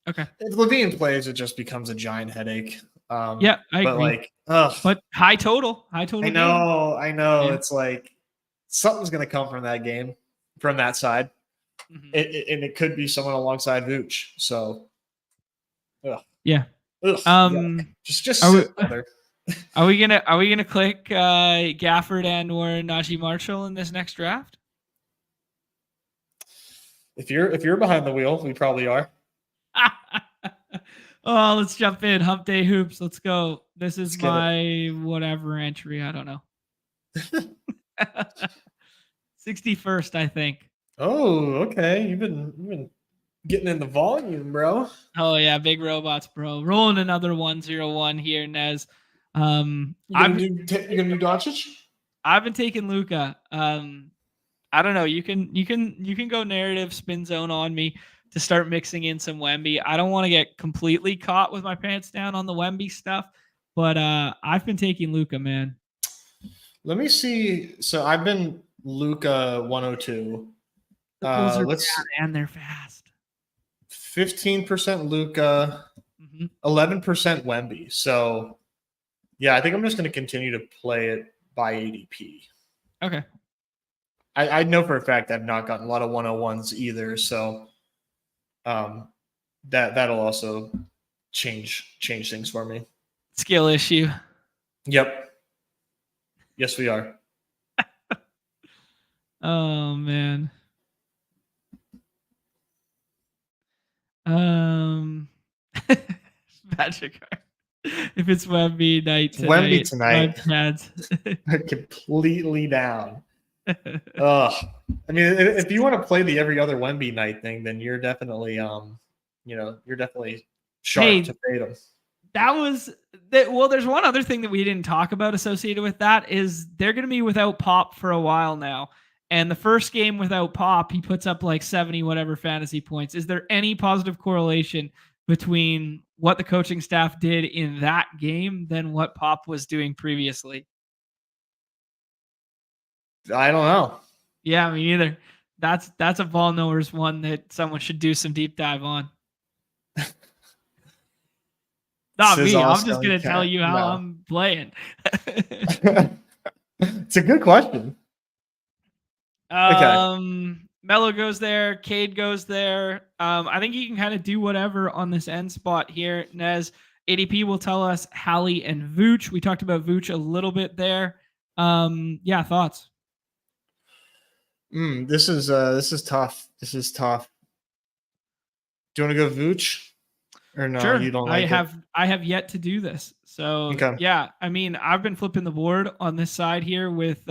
Okay. If Levine plays, it just becomes a giant headache. Yeah, I agree. But high total. I know. Yeah. It's like something's going to come from that game, from that side. Mm-hmm. And it could be someone alongside Vooch. So, yeah. Just sit there. Are we gonna click Gafford and or Najee Marshall in this next draft? If you're behind the wheel, we probably are. Oh, let's jump in. Hump Day Hoops. Let's go. This is my whatever entry. I don't know. 61st, I think. Oh, okay. You've been getting in the volume, bro. Oh yeah, big robots, bro. Rolling another 101 here, Nez. You gonna do Doncic? I've been taking Luka. I don't know. You can go narrative spin zone on me to start mixing in some Wemby. I don't want to get completely caught with my pants down on the Wemby stuff, but I've been taking Luka, man. Let me see. So I've been Luka 102. The Bulls are bad and they're fast. 15% Luka, 11% Wemby. So yeah, I think I'm just going to continue to play it by ADP. Okay. I know for a fact I've not gotten a lot of 101s either, so that'll also change things for me. Skill issue. Yep. Yes, we are. Oh man. Magic card. If it's Wemby night tonight. Completely down. I mean, if you want to play the every other Wemby night thing, then you're definitely sharp to fade them. Well, there's one other thing that we didn't talk about associated with that is they're going to be without Pop for a while now. And the first game without Pop, he puts up like 70 whatever fantasy points. Is there any positive correlation between what the coaching staff did in that game than what Pop was doing previously. I don't know. Yeah, me neither. That's a ball knowers one that someone should do some deep dive on. Not me. I'm just gonna tell you how I'm playing. It's a good question. Okay. Mello goes there. Cade goes there. I think he can kind of do whatever on this end spot here. Nez, ADP will tell us Hallie and Vooch. We talked about Vooch a little bit there. Yeah, thoughts? This is tough. This is tough. Do you want to go Vooch? Or no, sure. You don't like I have yet to do this. So okay. Yeah, I mean, I've been flipping the board on this side here with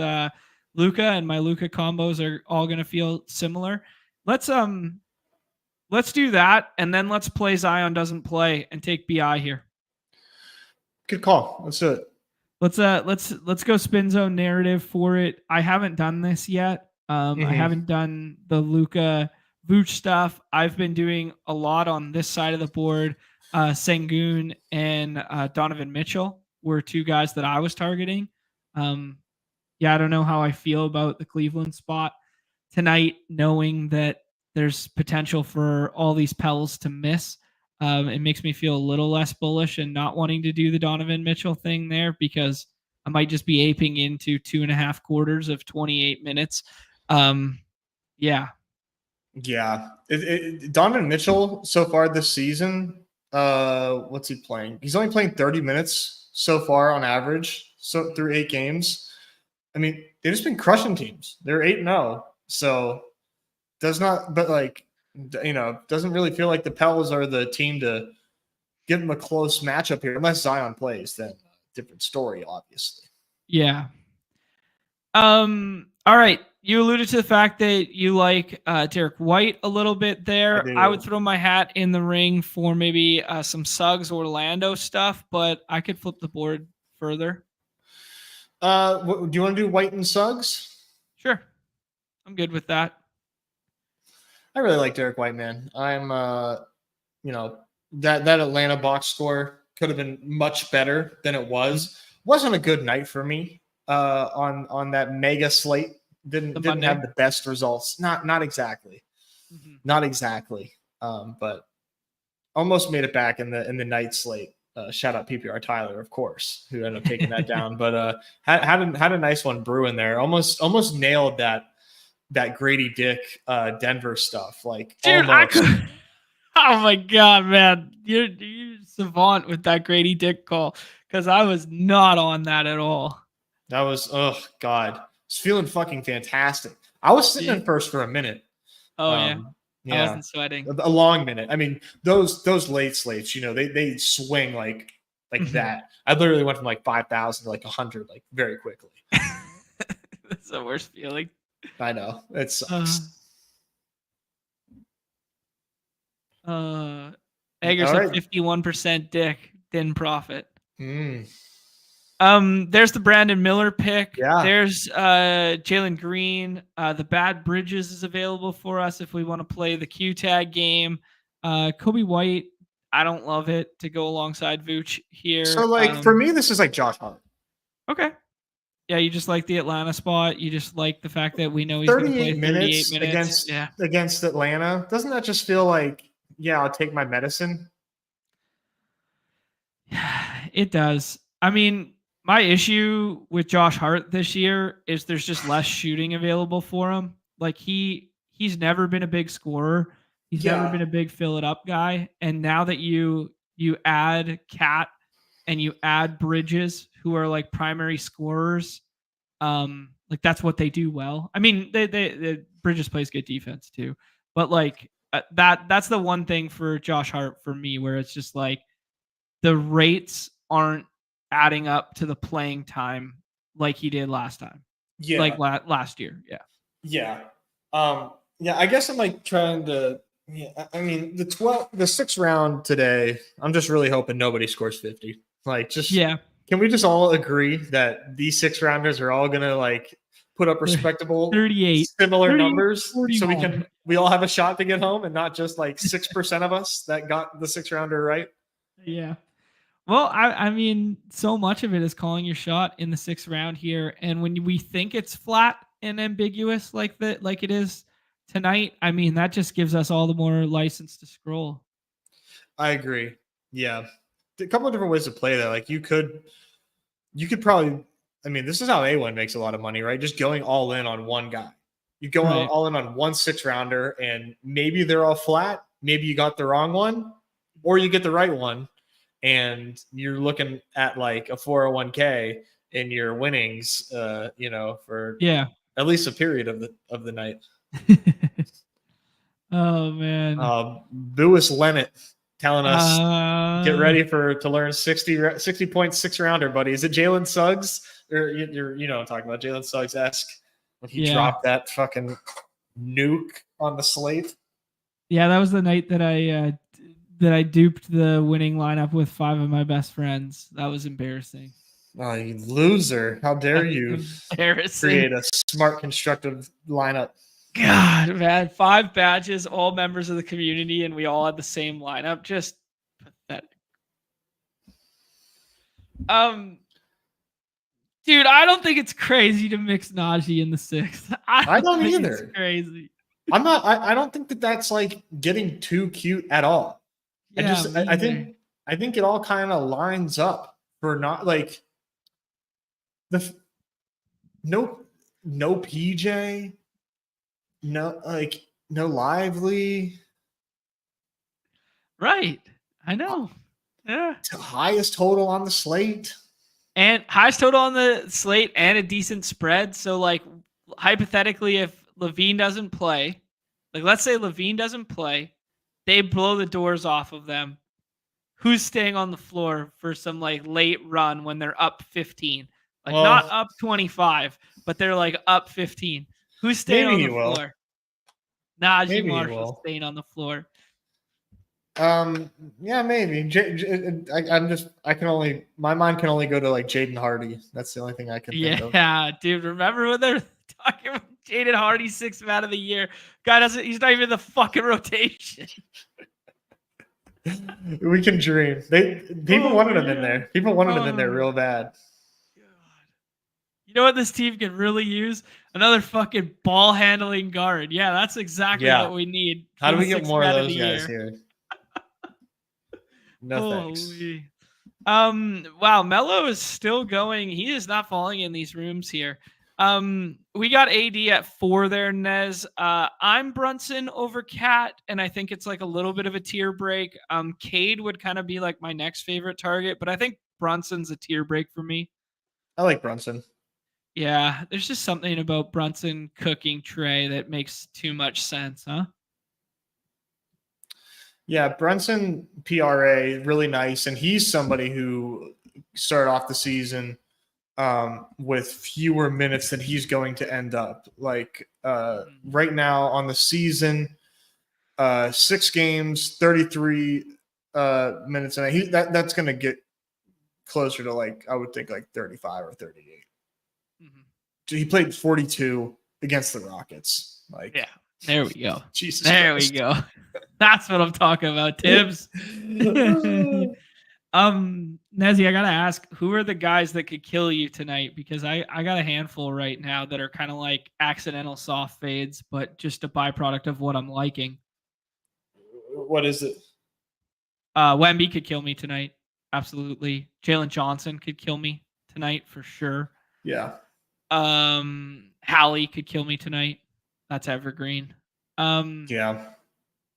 Luka, and my Luka combos are all gonna feel similar. Let's do that, and then let's play Zion doesn't play and take BI here. Good call. Let's do it. Let's go spin zone narrative for it. I haven't done this yet. I haven't done the Luka Vooch stuff. I've been doing a lot on this side of the board. Sengun and Donovan Mitchell were two guys that I was targeting. Yeah, I don't know how I feel about the Cleveland spot tonight, knowing that there's potential for all these Pels to miss. It makes me feel a little less bullish and not wanting to do the Donovan Mitchell thing there, because I might just be aping into 2.5 quarters of 28 minutes. Yeah. Donovan Mitchell so far this season, what's he playing? He's only playing 30 minutes so far on average, so through 8 games. I mean, they've just been crushing teams. They're 8-0, so doesn't really feel like the Pels are the team to give them a close matchup here, unless Zion plays. Then different story, obviously. Yeah. All right. You alluded to the fact that you like Derek White a little bit there. I would throw my hat in the ring for maybe some Suggs Orlando stuff, but I could flip the board further. Do you want to do White and Suggs? Sure. I'm good with that. I really like Derek White, man. I'm, that Atlanta box score could have been much better than it was. Wasn't a good night for me on that mega slate. Didn't have the best results. Not exactly. Not exactly. But almost made it back in the night slate. Shout out PPR Tyler, of course, who ended up taking that down. But had a nice one brewing there. Almost nailed that Grady Dick Denver stuff. Like, dude, oh my god, man, you're savant with that Grady Dick call, because I was not on that at all. That was god. I was feeling fucking fantastic. I was sitting in first for a minute. Oh yeah. I wasn't sweating. A long minute. I mean, those late slates, they swing like that. I literally went from like 5,000 to like 100 like very quickly. That's the worst feeling. I know. It sucks. Egger said 51% Dick, didn't profit. Mm. There's the Brandon Miller pick. Yeah. There's Jalen Green. The Bad Bridges is available for us if we want to play the Q tag game. Kobe White, I don't love it to go alongside Vooch here. So for me, this is like Josh Hart. Okay. Yeah, you just like the Atlanta spot. You just like the fact that we know he's going to play 38 minutes against Atlanta. Doesn't that just feel like, I'll take my medicine? It does. I mean, my issue with Josh Hart this year is there's just less shooting available for him. Like he's never been a big scorer. He's never been a big fill it up guy. And now that you add Cat and you add Bridges, who are like primary scorers, like that's what they do well. I mean, they Bridges plays good defense too, but like that's the one thing for Josh Hart for me, where it's just like the rates aren't adding up to the playing time like he did last time. Yeah. Like last year. Yeah. Yeah. I guess I'm like trying to, I mean, the 6th round today, I'm just really hoping nobody scores 50. Like, just, can we just all agree that these 6 rounders are all going to like put up respectable 38 similar 30, numbers 41. So we all have a shot to get home, and not just like 6% of us that got the 6th rounder right? Yeah. Well, I mean, so much of it is calling your shot in the 6th round here, and when we think it's flat and ambiguous like it is tonight, I mean, that just gives us all the more license to scroll. I agree. Yeah, a couple of different ways to play that. Like you could probably. I mean, this is how A1 makes a lot of money, right? Just going all in on one guy. You go Right. all in on one 6-rounder, and maybe they're all flat. Maybe you got the wrong one, or you get the right one, and you're looking at like a 401k in your winnings, for Yeah. at least a period of the night. Oh man. Lewis Leonard telling us get Uh, ready to learn 60 point 6-rounder, buddy. Is it Jalen Suggs? Or you know what I'm talking about, Jalen Suggs-esque when he Yeah. dropped that fucking nuke on the slate. Yeah, that was the night that I duped the winning lineup with 5 of my best friends. That was embarrassing. Oh, you loser. How dare you Embarrassing. create a smart, constructive lineup? God, man, 5 badges, all members of the community, and we all had the same lineup. Just pathetic. Dude, I don't think it's crazy to mix Najee in the 6th. I don't think either. It's crazy. I'm not. I don't think that's like getting too cute at all. Yeah, I think it all kind of lines up for not like no PJ, no Lively. Right. I know. Yeah. Highest total on the slate. And highest total on the slate and a decent spread. So, like, hypothetically, if Levine doesn't play, like, let's say Levine doesn't play, they blow the doors off of them. Who's staying on the floor for some, like, late run when they're up 15? Like, not up 25, but they're, like, up 15. Who's staying on the floor? Najee Marshall staying on the floor. Yeah, maybe. My mind can only go to like Jaden Hardy. That's the only thing I can think of. Yeah, dude. Remember when they're talking about Jaden Hardy 6th man of the year? Guy he's not even in the fucking rotation. We can dream. People wanted him in there. People wanted him in there real bad. God. You know what this team can really use? Another fucking ball handling guard. Yeah, that's exactly what we need. How do we get more of those guys here? No thanks. Wow, Melo is still going. He is not falling in these rooms here. We got AD at 4 there, Nez. I'm Brunson over Cat, and I think it's like a little bit of a tier break. Cade would kind of be like my next favorite target, but I think Brunson's a tier break for me. I like Brunson. Yeah, there's just something about Brunson cooking Trey that makes too much sense, huh? Yeah, Brunson PRA really nice, and he's somebody who started off the season with fewer minutes than he's going to end up. Like right now on the season, 6 games, 33 minutes, and that's going to get closer to like I would think like 35 or 38. Mm-hmm. So he played 42 against the Rockets. Like yeah. There we go. Jesus there Christ. We go. That's what I'm talking about, Tibbs. Nezzy, I gotta ask, who are the guys that could kill you tonight? Because I got a handful right now that are kind of like accidental soft fades, but just a byproduct of what I'm liking. What is it? Wemby could kill me tonight. Absolutely. Jalen Johnson could kill me tonight for sure. Yeah. Hallie could kill me tonight. That's evergreen. Yeah.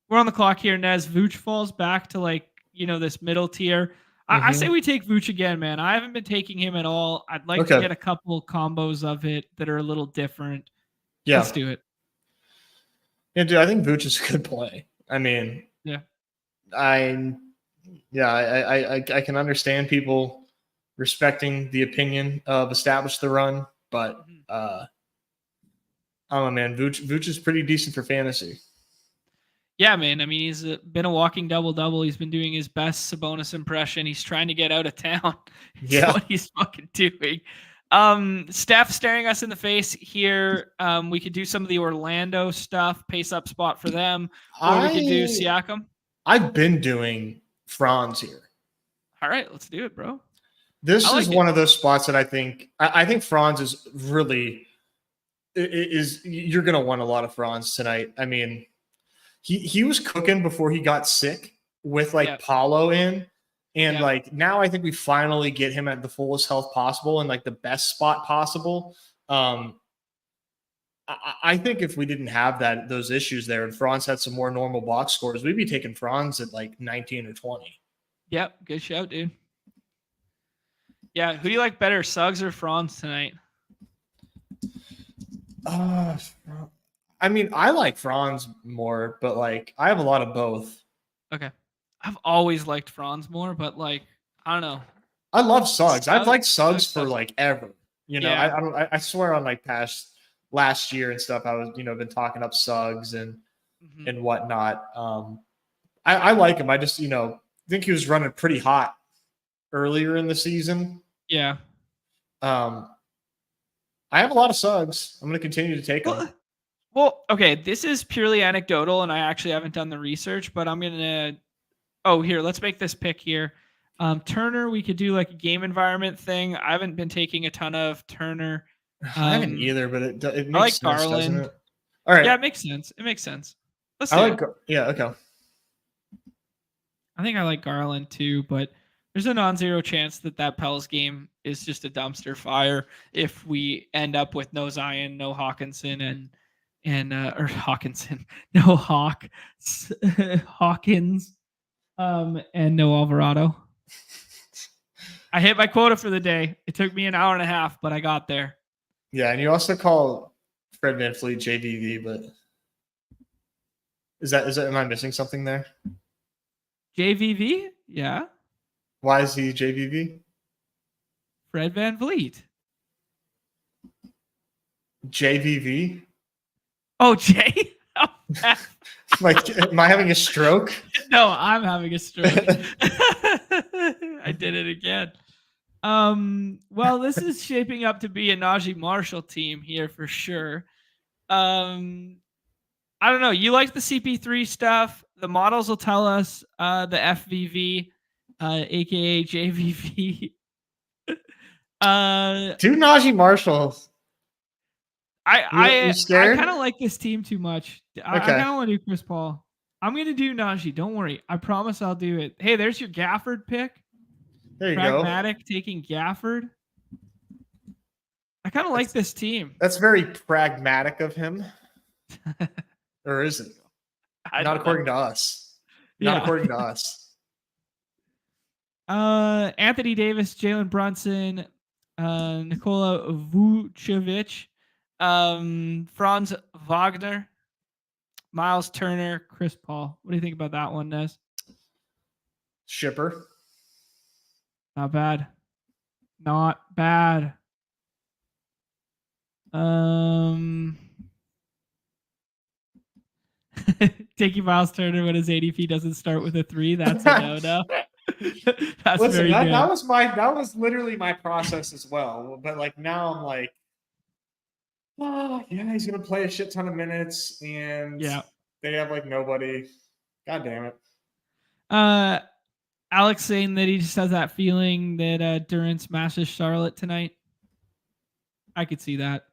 We're on the clock here, Nez. Vooch falls back to like, this middle tier. I say we take Vooch again, man. I haven't been taking him at all. I'd like to get a couple combos of it that are a little different. Yeah. Let's do it. Yeah, dude, I think Vooch is a good play. I mean, I can understand people respecting the opinion of establish the run, but I don't know, man. Vooch is pretty decent for fantasy. Yeah, man. I mean, he's been a walking double-double. He's been doing his best Sabonis impression. He's trying to get out of town. That's what he's fucking doing. Steph staring us in the face here. We could do some of the Orlando stuff, pace up spot for them. Or we could do Siakam. I've been doing Franz here. All right, let's do it, bro. This I is like one it. of those spots that I think Franz is really you're gonna want a lot of Franz tonight. I mean, he was cooking before he got sick with like Yep. Paulo in. And Yep. like now I think we finally get him at the fullest health possible and like the best spot possible. I think if we didn't have those issues there and Franz had some more normal box scores, we'd be taking Franz at like 19 or 20. Yep. Good show, dude. Yeah. Who do you like better, Suggs or Franz tonight? I mean, I like Franz more, but like I have a lot of both. Okay. I've always liked Franz more, but like, I don't know. I love Suggs. I've liked Suggs for Suggs. like ever. You know, Yeah. I swear on like past last year and stuff, I was, been talking up Suggs and whatnot. I like him. I just, think he was running pretty hot earlier in the season. Yeah. I have a lot of Suggs. I'm going to continue to take them. Well, okay, this is purely anecdotal, and I actually haven't done the research, but I'm gonna. Oh, here, let's make this pick here. Turner, we could do like a game environment thing. I haven't been taking a ton of Turner. I haven't either, but it makes like sense, Garland. doesn't it? All right. Yeah, it makes sense. It makes sense. Let's do I like. it. Yeah. Okay. I think I like Garland too, but there's a non-zero chance that Pels game is just a dumpster fire if we end up with no Zion, no Hawkinson, or Hawkinson, no Hawkins, and no Alvarado. I hit my quota for the day. It took me an hour and a half, but I got there. Yeah, and you also call Fred VanVleet JVV, but is that am I missing something there? JVV? Yeah. Why is he JVV? Fred VanVleet. JVV? Oh, Jay? Oh, like, am I having a stroke? No, I'm having a stroke. I did it again. Well, this is shaping up to be a Najee Marshall team here for sure. I don't know. You like the CP3 stuff. The models will tell us the FVV, aka JVV. Do Najee Marshall. I scared? kind of like this team too much. I kind of want to do Chris Paul. I'm going to do Najee. Don't worry. I promise I'll do it. Hey, there's your Gafford pick. There you Pragmatic taking Gafford. I kind of like this team. That's very pragmatic of him. Or is it? Not according to us. Not according to us. Anthony Davis, Jalen Brunson, Nikola Vucevic, Franz Wagner, Miles Turner, Chris Paul. What do you think about that one, Nez? Shipper. Not bad. Not bad. Taking Miles Turner when his ADP doesn't start with a 3, that's a no-no. That's Listen, very good. That was literally my process as well. But like now I'm like, oh yeah, he's gonna play a shit ton of minutes and they have like nobody. God damn it. Alex saying that he just has that feeling that Durant smashes Charlotte tonight. I could see that.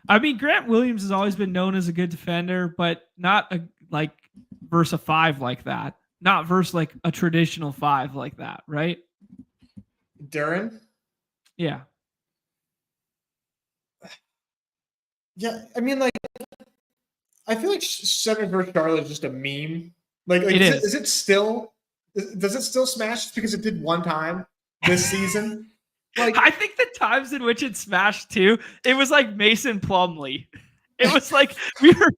I mean, Grant Williams has always been known as a good defender, but not versus a 5 like that. Not versus like a traditional 5 like that, right? Durant? Yeah. Yeah, I mean, like, I feel like Center versus Charlotte is just a meme. Like is it still? Does it still smash because it did one time this season? Like, I think the times in which it smashed too, it was like Mason Plumlee. It was like we were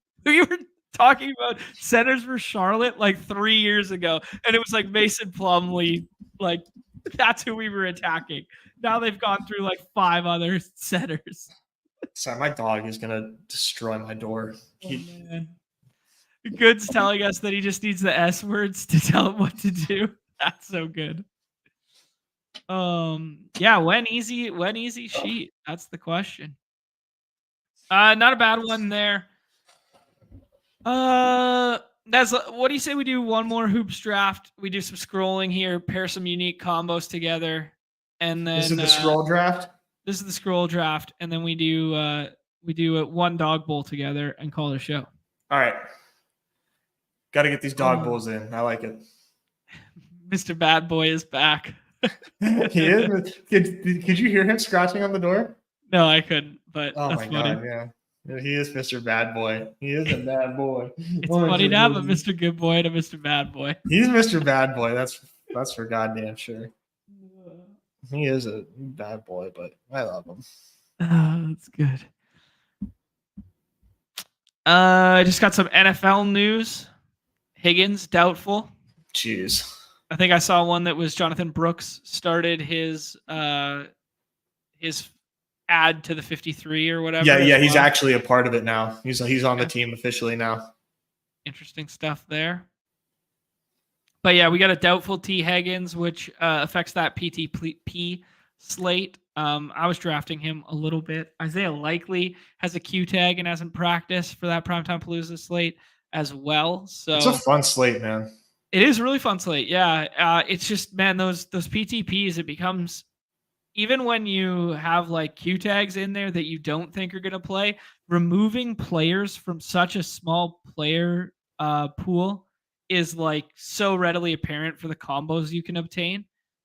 talking about centers for Charlotte like 3 years ago, and it was like Mason Plumlee. Like that's who we were attacking. Now they've gone through like 5 other centers. Sorry, my dog is gonna destroy my door. Good's telling us that he just needs the S words to tell him what to do. That's so good. Yeah, when easy sheet? That's the question. Not a bad one there. What do you say we do one more hoops draft? We do some scrolling here, pair some unique combos together, and then This is the scroll draft. This is the scroll draft, and then we do a one dog bowl together and call it a show. All right. Got to get these dog bowls in. I like it. Mr. Bad Boy is back. He is. Could you hear him scratching on the door? No, I couldn't. But oh that's my funny. god, yeah. He is Mr. Bad Boy. He is a bad boy. It's funny to have a Mr. Good Boy and a Mr. Bad Boy. He's Mr. Bad Boy. That's for goddamn sure. He is a bad boy, but I love him. That's good. I just got some NFL news. Higgins doubtful. Jeez. I think I saw one that was Jonathan Brooks started his add to the 53 or whatever. Yeah, he's actually a part of it now. He's on the team officially now. Interesting stuff there. But yeah, we got a doubtful T. Higgins, which affects that PTP slate. I was drafting him a little bit. Isaiah Likely has a Q tag and hasn't practiced for that Primetime Palooza slate as well. So it's a fun slate, man. It is a really fun slate. Yeah. It's just, man, those PTPs, it becomes, even when you have like Q tags in there that you don't think are going to play, removing players from such a small player pool is like so readily apparent for the combos you can obtain.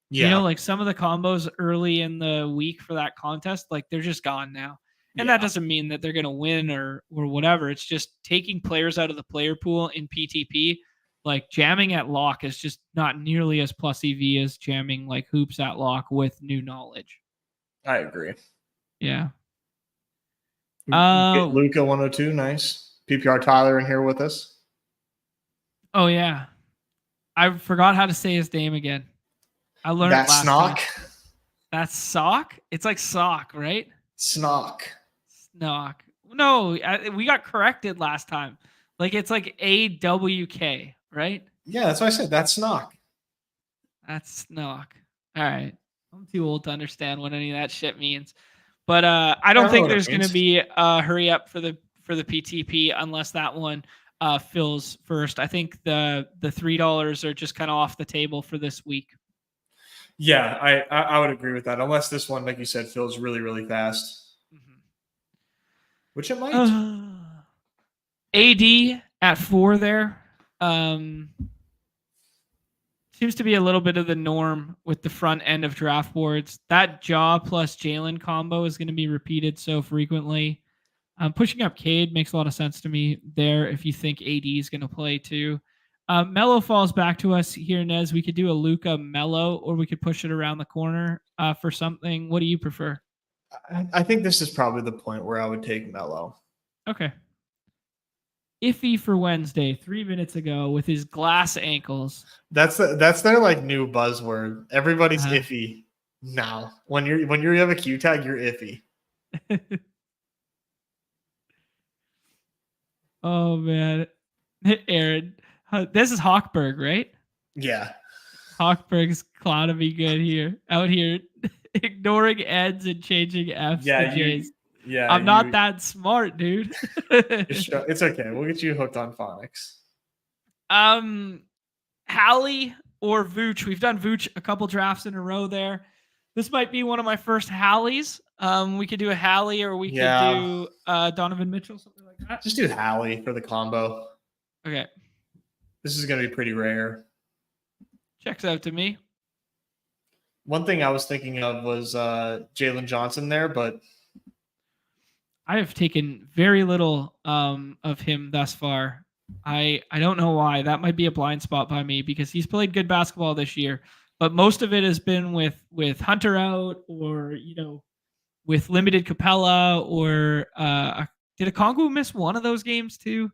Yeah. You know, like some of the combos early in the week for that contest, like they're just gone now. And that doesn't mean that they're going to win or whatever. It's just taking players out of the player pool in PTP. Like jamming at lock is just not nearly as plus EV as jamming like hoops at lock with new knowledge. I agree. Yeah. Get Luca 102, nice. PPR Tyler in here with us. Oh yeah, I forgot how to say his name again. I learned that last Snock. Time. That's sock. It's like sock, right? Snock. No, we got corrected last time. Like it's like AWK, right? Yeah, that's what I said. That's Snock. That's Snock. All right. I'm too old to understand what any of that shit means. But I don't think there's going to be a hurry up for the PTP unless that one fills first. I think the $3 are just kind of off the table for this week. Yeah, I would agree with that. Unless this one, like you said, fills really, really fast. Mm-hmm. Which it might. AD at 4 there. Seems to be a little bit of the norm with the front end of draft boards. That Jaw plus Jalen combo is going to be repeated so frequently. Pushing up Cade makes a lot of sense to me there if you think AD is going to play too. Melo falls back to us here, Nez. We could do a Luka Melo, or we could push it around the corner for something. What do you prefer? I think this is probably the point where I would take Melo. Okay. Iffy for Wednesday 3 minutes ago with his glass ankles. That's their like new buzzword. Everybody's iffy now. When you have a Q tag, you're iffy. Oh man, Aaron, this is Hawkberg, right? Yeah, Hawkberg's cloud to be good here. Out here, ignoring N's and changing F's to J's. I'm not that smart, dude. It's okay. We'll get you hooked on phonics. Hallie or Vooch. We've done Vooch a couple drafts in a row there. This might be one of my first Hallies. We could do a Hallie or we could do Donovan Mitchell, something like that. Just do Hallie for the combo. Okay. This is going to be pretty rare. Checks out to me. One thing I was thinking of was Jalen Johnson there, but I have taken very little of him thus far. I don't know why. That might be a blind spot by me because he's played good basketball this year, but most of it has been with Hunter out or, with limited Capella or did Okongwu miss one of those games too?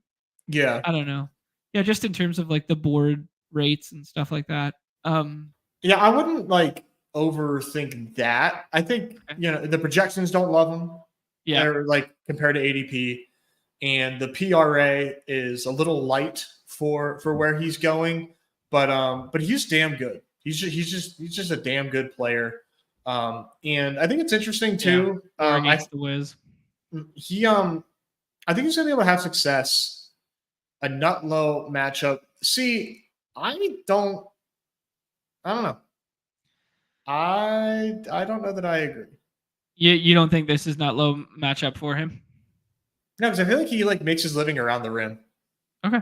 Yeah. I don't know. Yeah, just in terms of like the board rates and stuff like that. Yeah, I wouldn't like overthink that. I think, the projections don't love him. Yeah. They're like compared to ADP, and the PRA is a little light for where he's going, but he's damn good. He's just a damn good player. And I think it's interesting too. Against the Wiz. I think he's gonna be able to have success a nut low matchup. See, I don't know. I don't know that I agree. You don't think this is not low matchup for him? No, because I feel like he like makes his living around the rim. Okay.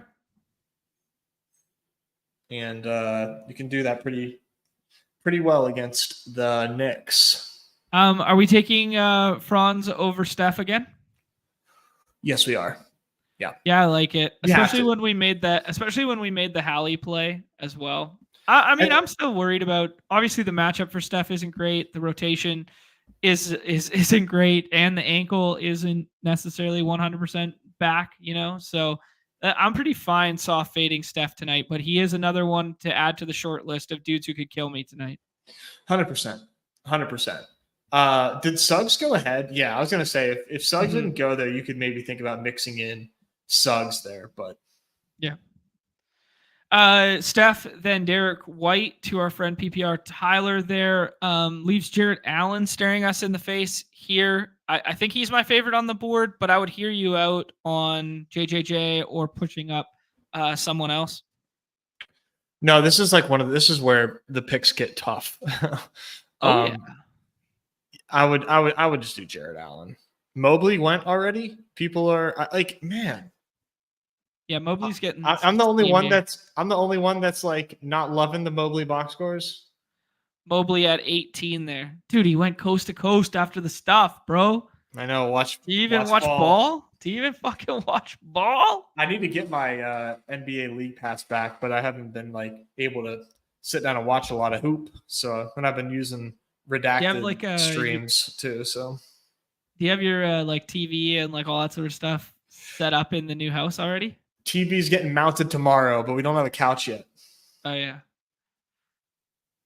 And you can do that pretty well against the Knicks. Are we taking Franz over Steph again? Yes, we are. Yeah, I like it. You have Especially to. when we made the Hallie play as well. I mean, I'm still worried about obviously the matchup for Steph isn't great. The rotation isn't great, and the ankle isn't necessarily 100% back, So I'm pretty fine soft fading Steph tonight, but he is another one to add to the short list of dudes who could kill me tonight. 100%. 100%. Did Suggs go ahead? Yeah, I was gonna say if Suggs didn't go there, you could maybe think about mixing in Suggs there, but yeah. Steph, then Derek White to our friend PPR Tyler there. Leaves Jarrett Allen staring us in the face here. I think he's my favorite on the board, but I would hear you out on JJJ or pushing up someone else. no, this is like this is where the picks get tough. Yeah. I would just do Jarrett Allen. Mobley went already. People are like, man. Yeah, Mobley's getting. I'm the only one that's like not loving the Mobley box scores. Mobley at 18 there, dude. He went coast to coast after the stuff, bro. I know. Do you even watch ball? Do you even fucking watch ball? I need to get my NBA League Pass back, but I haven't been like able to sit down and watch a lot of hoop. So when I've been using redacted streams too. So do you have your like TV and like all that sort of stuff set up in the new house already? TV's getting mounted tomorrow, but we don't have a couch yet. Oh yeah,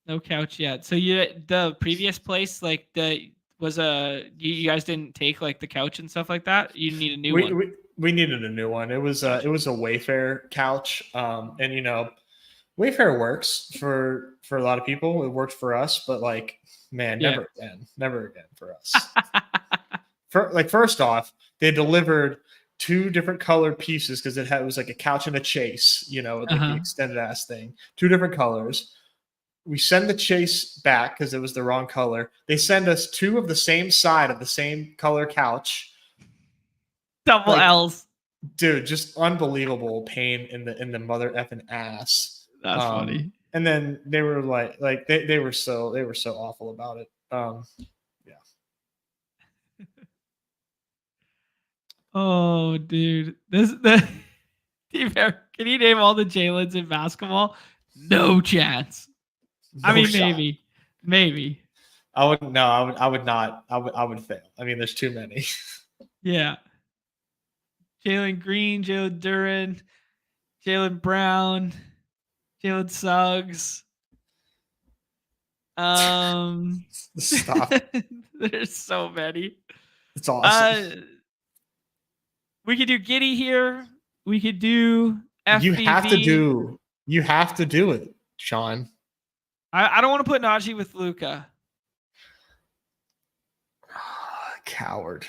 no couch yet. So the previous place like you guys didn't take like the couch and stuff like that. You need a new one. We needed a new one. It was a Wayfair couch, and Wayfair works for a lot of people. It worked for us, but like, man, never again for us. First off, they delivered 2 different colored pieces because it was like a couch and a chase, with like the extended ass thing. 2 different colors. We send the chase back because it was the wrong color. They send us 2 of the same side of the same color couch. Double L's. Dude, just unbelievable pain in the mother effing ass. That's funny. And then they were like they were so awful about it. Yeah. Oh, dude. Can you name all the Jalen's in basketball? No chance. I mean, maybe. I would not. I would fail. I mean, there's too many. Yeah. Jalen Green, Jalen Duren, Jalen Brown, Jalen Suggs. Stop. There's so many. It's awesome. We could do Giddy here. We could do FBV. You have to do it, Sean. I don't want to put Najee with Luka. Coward.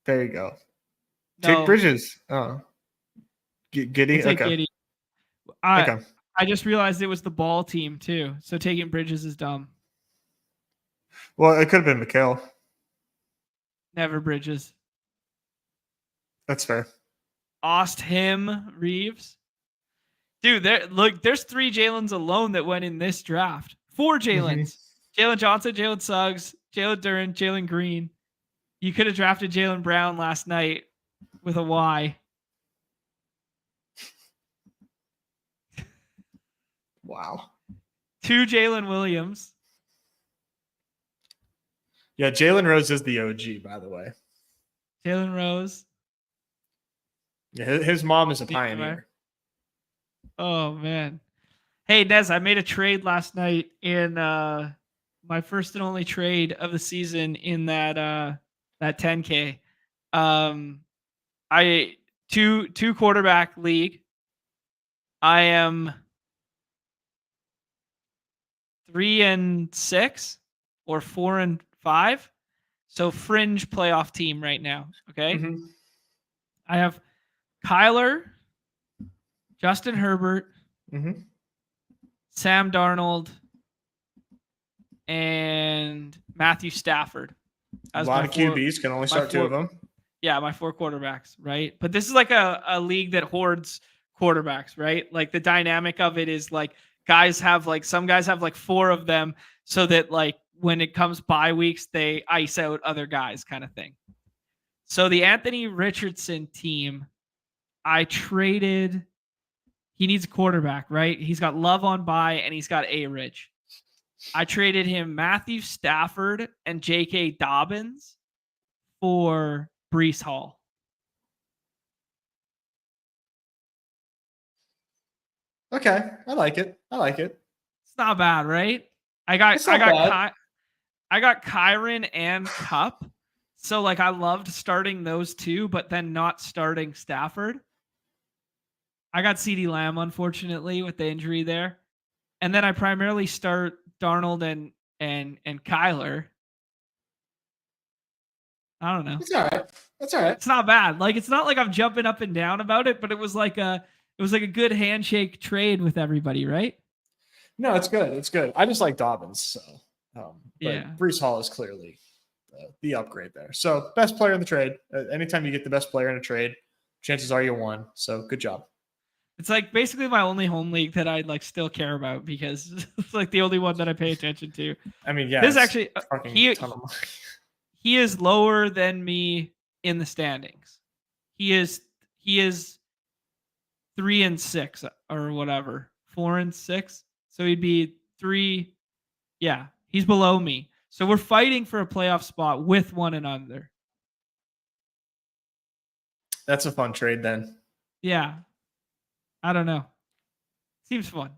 There you go. No. Take Bridges. Oh. Giddy? Okay. Giddy. I just realized it was the ball team, too. So taking Bridges is dumb. Well, it could have been Mikhail. Never Bridges. That's fair. Him, Reeves. Dude, there's 3 Jalen's alone that went in this draft. 4 Jalen's. Jalen Johnson, Jalen Suggs, Jalen Duren, Jalen Green. You could have drafted Jalen Brown last night with a Y. Wow. 2 Jalen Williams. Yeah, Jalen Rose is the OG, by the way. Jalen Rose. Yeah, his mom is a pioneer. Oh, man. Hey, Nez, I made a trade last night in my first and only trade of the season in that 10K. I two quarterback league. I am 3-6 or 4-5. So fringe playoff team right now. Okay. Mhm. I have Kyler, Justin Herbert, Mhm. Sam Darnold, and Matthew Stafford. A As lot my of four, QBs, can only my start two of four, them. yeah, my 4 quarterbacks, right? But this is like a league that hoards quarterbacks, right? Like the dynamic of it is like some guys have like 4 of them so that like when it comes bye weeks, they ice out other guys kind of thing. So the Anthony Richardson team, I traded. He needs a quarterback, right? He's got Love on bye and he's got A-Ridge. I traded him Matthew Stafford and J.K. Dobbins for Brees Hall. Okay, I like it. It's not bad, right? It's not bad. I got Kyron and Cup. So like I loved starting those two, but then not starting Stafford. I got CeeDee Lamb, unfortunately, with the injury there. And then I primarily start Darnold and Kyler. I don't know. It's all right. That's all right. It's not bad. Like it's not like I'm jumping up and down about it, but it was like a good handshake trade with everybody, right? No, it's good. It's good. I just like Dobbins. So, but Yeah. Brees Hall is clearly the upgrade there. So, best player in the trade. Anytime you get the best player in a trade, chances are you won. So, good job. It's like basically my only home league that I like still care about because it's like the only one that I pay attention to. I mean, yeah, this is actually fucking ton of money. He is lower than me in the standings. He is 3-6 or whatever, 4-6. So he'd be 3. Yeah, he's below me. So we're fighting for a playoff spot with one another. That's a fun trade then. Yeah. I don't know. Seems fun.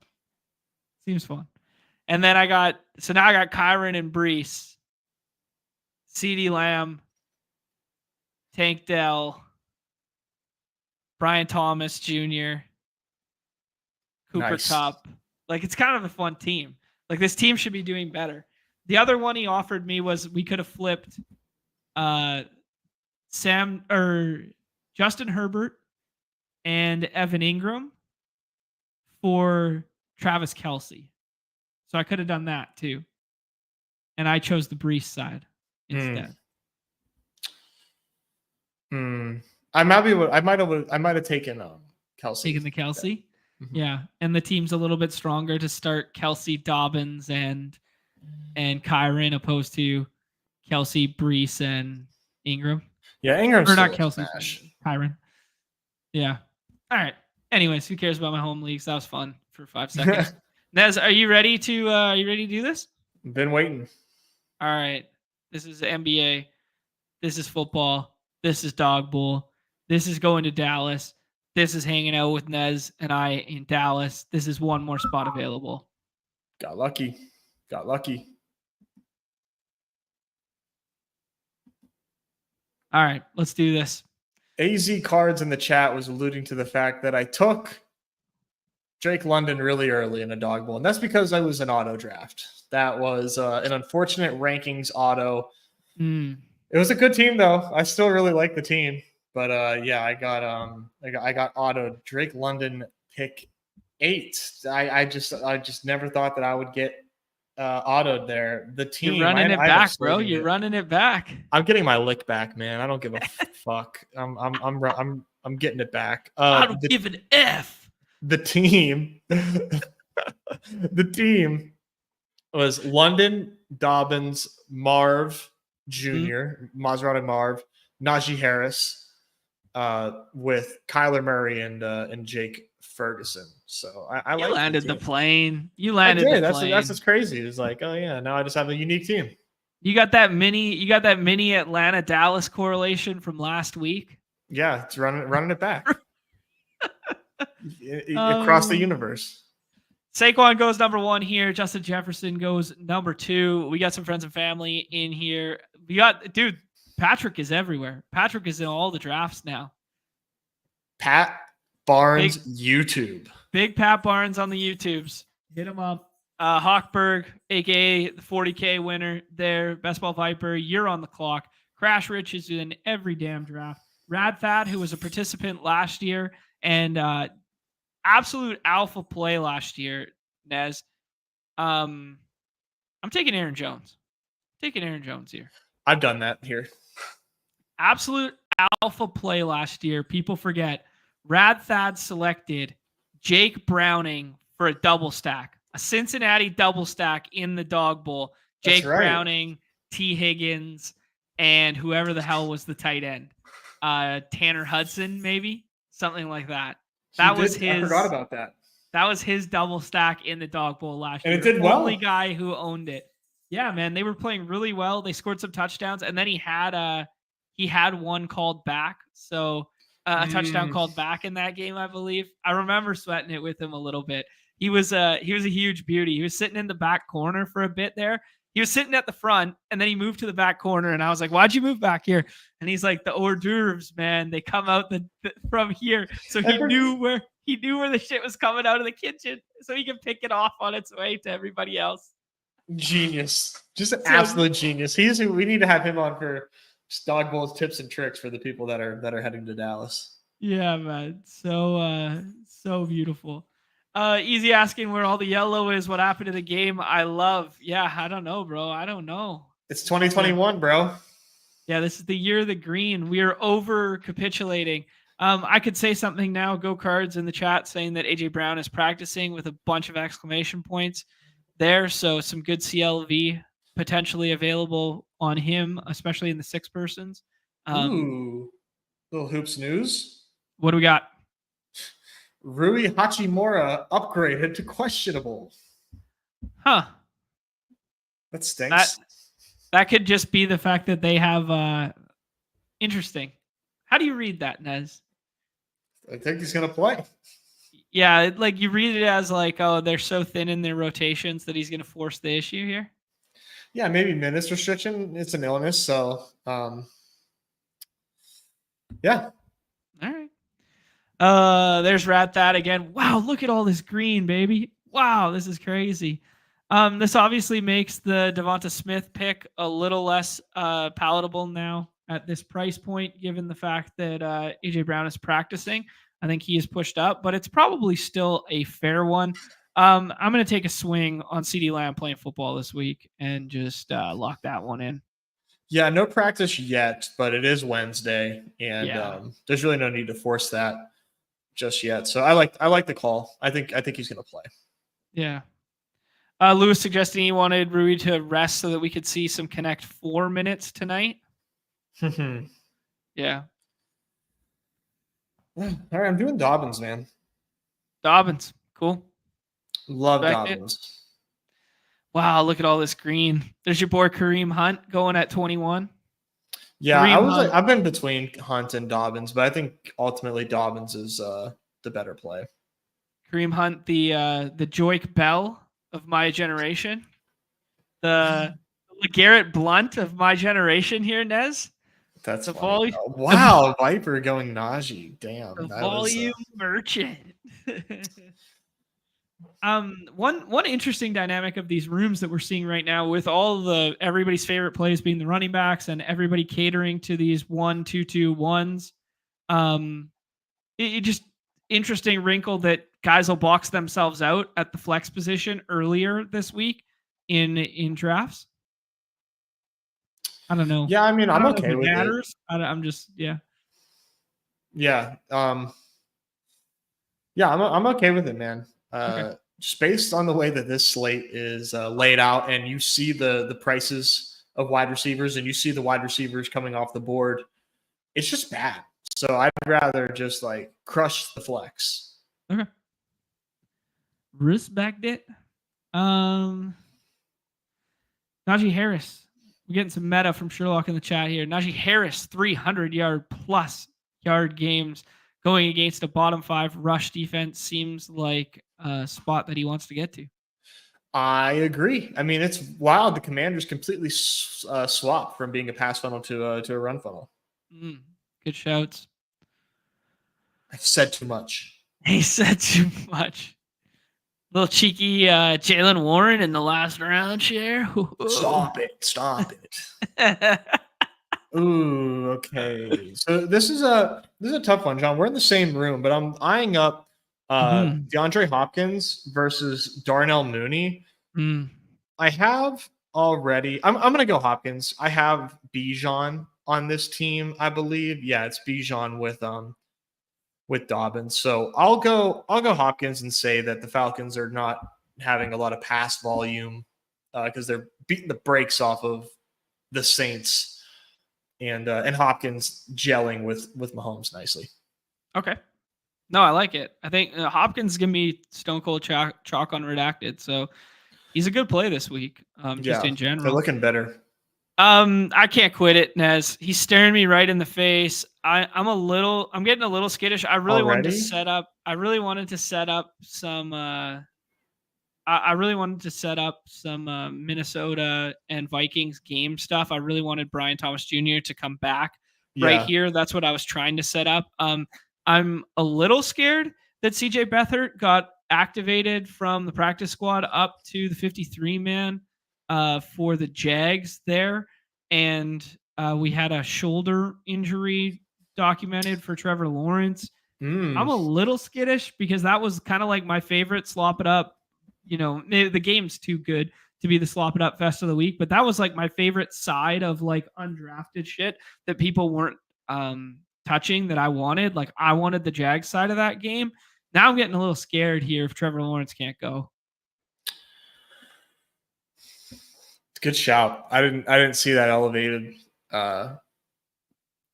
And then now I got Kyron and Brees, CeeDee Lamb, Tank Dell, Brian Thomas Jr., Cooper Nice. Kupp. Like it's kind of a fun team. Like this team should be doing better. The other one he offered me was we could have flipped Justin Herbert and Evan Ingram for Travis Kelce. So I could have done that too. And I chose the Brees side instead. I might have taken Kelce. Taking the Kelce. Mm-hmm. Yeah. And the team's a little bit stronger to start Kelce, Dobbins, and Kyron opposed to Kelce, Brees, and Ingram. Yeah, Ingram's or not Kelce, Kyron. Yeah. All right. Anyways, who cares about my home leagues? That was fun for 5 seconds. Nez, are you ready to do this? Been waiting. All right. This is the NBA. This is football. This is Dog Bowl. This is going to Dallas. This is hanging out with Nez and I in Dallas. This is one more spot available. Got lucky. All right, let's do this. AZ Cards in the chat was alluding to the fact that I took Drake London really early in a Dog Bowl, and that's because I was an auto draft. That was an unfortunate rankings auto. It was a good team though. I still really like the team, but yeah, I got auto Drake London pick 8. I just never thought that I would get autoed there. The team, you're running it back, bro. You're running it back. I'm getting my lick back, man. I don't give a fuck. I'm getting it back. I don't give an F. The team, the team was London, Dobbins, Marv Jr., Maserati Marv, Najee Harris, with Kyler Murray and Jake Ferguson. So I you like landed the plane. You landed the plane. That's what's crazy. It's like, oh yeah, now I just have a unique team. You got that mini Atlanta Dallas correlation from last week. Yeah, it's running it back across the universe. Saquon goes number 1 here. Justin Jefferson goes number 2. We got some friends and family in here. We got Patrick is everywhere. Patrick is in all the drafts now. Pat Barnes YouTube. Big Pat Barnes on the YouTubes. Hit him up. Hawkberg, aka the 40K winner there, Best Ball Viper, you're on the clock. Crash Rich is in every damn draft. Radfad, who was a participant last year and absolute alpha play last year, Nez. I'm taking Aaron Jones. Taking Aaron Jones here. I've done that here. Absolute alpha play last year. People forget. Radfad selected Jake Browning for a double stack, a Cincinnati double stack in the Dog Bowl. Jake Browning, T. Higgins, and whoever the hell was the tight end. Tanner Hudson, maybe something like that. That was his. I forgot about that. That was his double stack in the Dog Bowl last year. And it did well. Only guy who owned it. Yeah, man, they were playing really well. They scored some touchdowns, and then he had one called back. So a touchdown called back in that game, I believe. I remember sweating it with him a little bit. He was a huge beauty. He was sitting in the back corner for a bit there. He was sitting at the front, and then he moved to the back corner, and I was like, "Why'd you move back here?" And he's like, "The hors d'oeuvres, man, they come out from here." So he knew where the shit was coming out of the kitchen, so he could pick it off on its way to everybody else. Genius, just an absolute genius. He's who we need to have him on for Dog Bowls tips and tricks for the people that are heading to Dallas. Yeah, man, so beautiful. Easy asking where all the yellow is. What happened to the game? I don't know, bro. I don't know. It's 2021, bro. Yeah, this is the year of the green. We are over capitulating. I could say something now. Go Cards in the chat saying that AJ Brown is practicing with a bunch of exclamation points there. So some good CLV potentially available on him, especially in the 6 persons. Ooh, little hoops news. What do we got? Rui Hachimura upgraded to questionable. Huh. That stinks. That could just be the fact that they have interesting. How do you read that, Nez? I think he's gonna play. Yeah, like you read it as like, oh, they're so thin in their rotations that he's gonna force the issue here. Yeah, maybe minutes restriction. It's an illness, so yeah. All right. There's That again. Wow, look at all this green, baby. Wow, this is crazy. This obviously makes the Devonta Smith pick a little less palatable now at this price point, given the fact that AJ Brown is practicing. I think he is pushed up, but it's probably still a fair one. I'm going to take a swing on CeeDee Lamb playing football this week and just lock that one in. Yeah, no practice yet, but it is Wednesday, and there's really no need to force that just yet. So I like the call. I think he's going to play. Yeah. Lewis suggesting he wanted Rui to rest so that we could see some Connect 4 minutes tonight. Yeah. All right, I'm doing Dobbins, man. Dobbins, cool. Love Dobbins. Wow, look at all this green. There's your boy Kareem Hunt going at 21. Yeah, I've been between Hunt and Dobbins, but I think ultimately Dobbins is the better play. Kareem Hunt, the Joik Bell of my generation, the LeGarrette Blunt of my generation here, Nez. That's the volume. Wow, Viper going Najee. Damn, the volume merchant. One interesting dynamic of these rooms that we're seeing right now, with all everybody's favorite plays being the running backs and everybody catering to these 1-2-2-1s. It just interesting wrinkle that guys will box themselves out at the flex position earlier this week in drafts. I don't know. Yeah, I mean, I'm okay with it. I'm just Yeah. I'm okay with it, man. Okay. Just based on the way that this slate is laid out, and you see the prices of wide receivers, and you see the wide receivers coming off the board, it's just bad. So I'd rather just like crush the flex. Okay. Respect it. Najee Harris. We're getting some meta from Sherlock in the chat here. Najee Harris, 300-yard games going against a bottom 5 rush defense seems like a spot that he wants to get to. I agree. I mean, it's wild. The Commanders completely swapped from being a pass funnel to a run funnel. Good shouts. I've said too much. He said too much. Little cheeky Jalen Warren in the last round share. Stop it. Ooh, okay. So this is a tough one, John. We're in the same room, but I'm eyeing up Mhm. DeAndre Hopkins versus Darnell Mooney. Mm. I have already. I'm gonna go Hopkins. I have Bijan on this team, I believe. Yeah, it's Bijan with Dobbins. So I'll go Hopkins and say that the Falcons are not having a lot of pass volume because they're beating the brakes off of the Saints and Hopkins gelling with Mahomes nicely. Okay. No, I like it. I think Hopkins is gonna be stone cold chalk on redacted, so he's a good play this week. Just in They're general. looking better. I can't quit it, Nez. He's staring me right in the face. I'm getting a little skittish. I really wanted to Already? set up. I really wanted to set up some. I really wanted to set up some Minnesota and Vikings game stuff. I really wanted Brian Thomas Jr. to come back right Yeah. here. That's what I was trying to set up. I'm a little scared that CJ Beathard got activated from the practice squad up to the 53 man for the Jags there. And we had a shoulder injury documented for Trevor Lawrence. I'm a little skittish because that was kind of like my favorite slop it up. The game's too good to be the slop it up fest of the week, but that was like my favorite side of like undrafted shit that people weren't touching that I wanted. Like I wanted the Jag side of that game. Now I'm getting a little scared here if Trevor Lawrence can't go. Good shout. I didn't see that elevated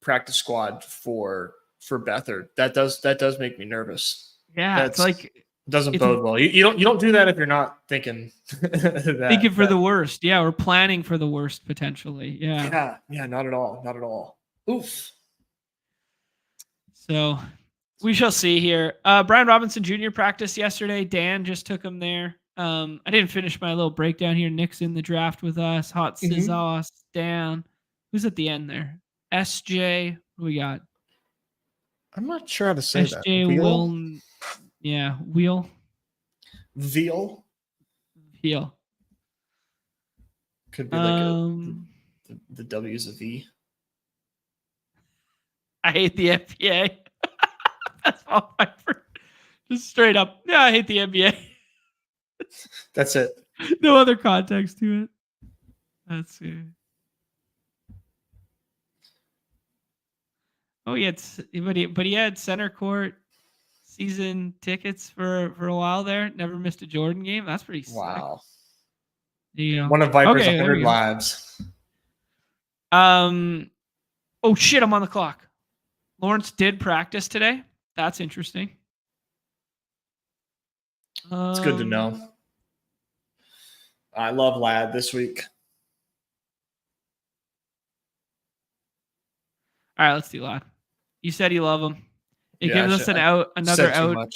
practice squad for Beathard. That does make me nervous. Yeah, it's like doesn't bode well. You don't do that if you're not thinking thinking for the worst. Yeah, we're planning for the worst potentially. Yeah, not at all. Oof. So we shall see here. Brian Robinson Jr. practiced yesterday. Dan just took him there. I didn't finish my little breakdown here. Nick's in the draft with us. Hot Scissors, Dan. Who's at the end there? SJ. Who we got? I'm not sure how to say that. SJ Will. Yeah, Wheel. Veal. Could be like the W's a V. I hate the NBA. That's all I heard. Just straight up. Yeah, I hate the NBA. That's it. No other context to it. Let's see. Oh, but he had center court season tickets for a while there. Never missed a Jordan game. That's pretty sick. Wow. Yeah. One of Viper's 100 lives. Oh shit! I'm on the clock. Lawrence did practice today. That's interesting. It's good to know. I love Lad this week. All right, let's do Lad. You said you love him. It gives us another out.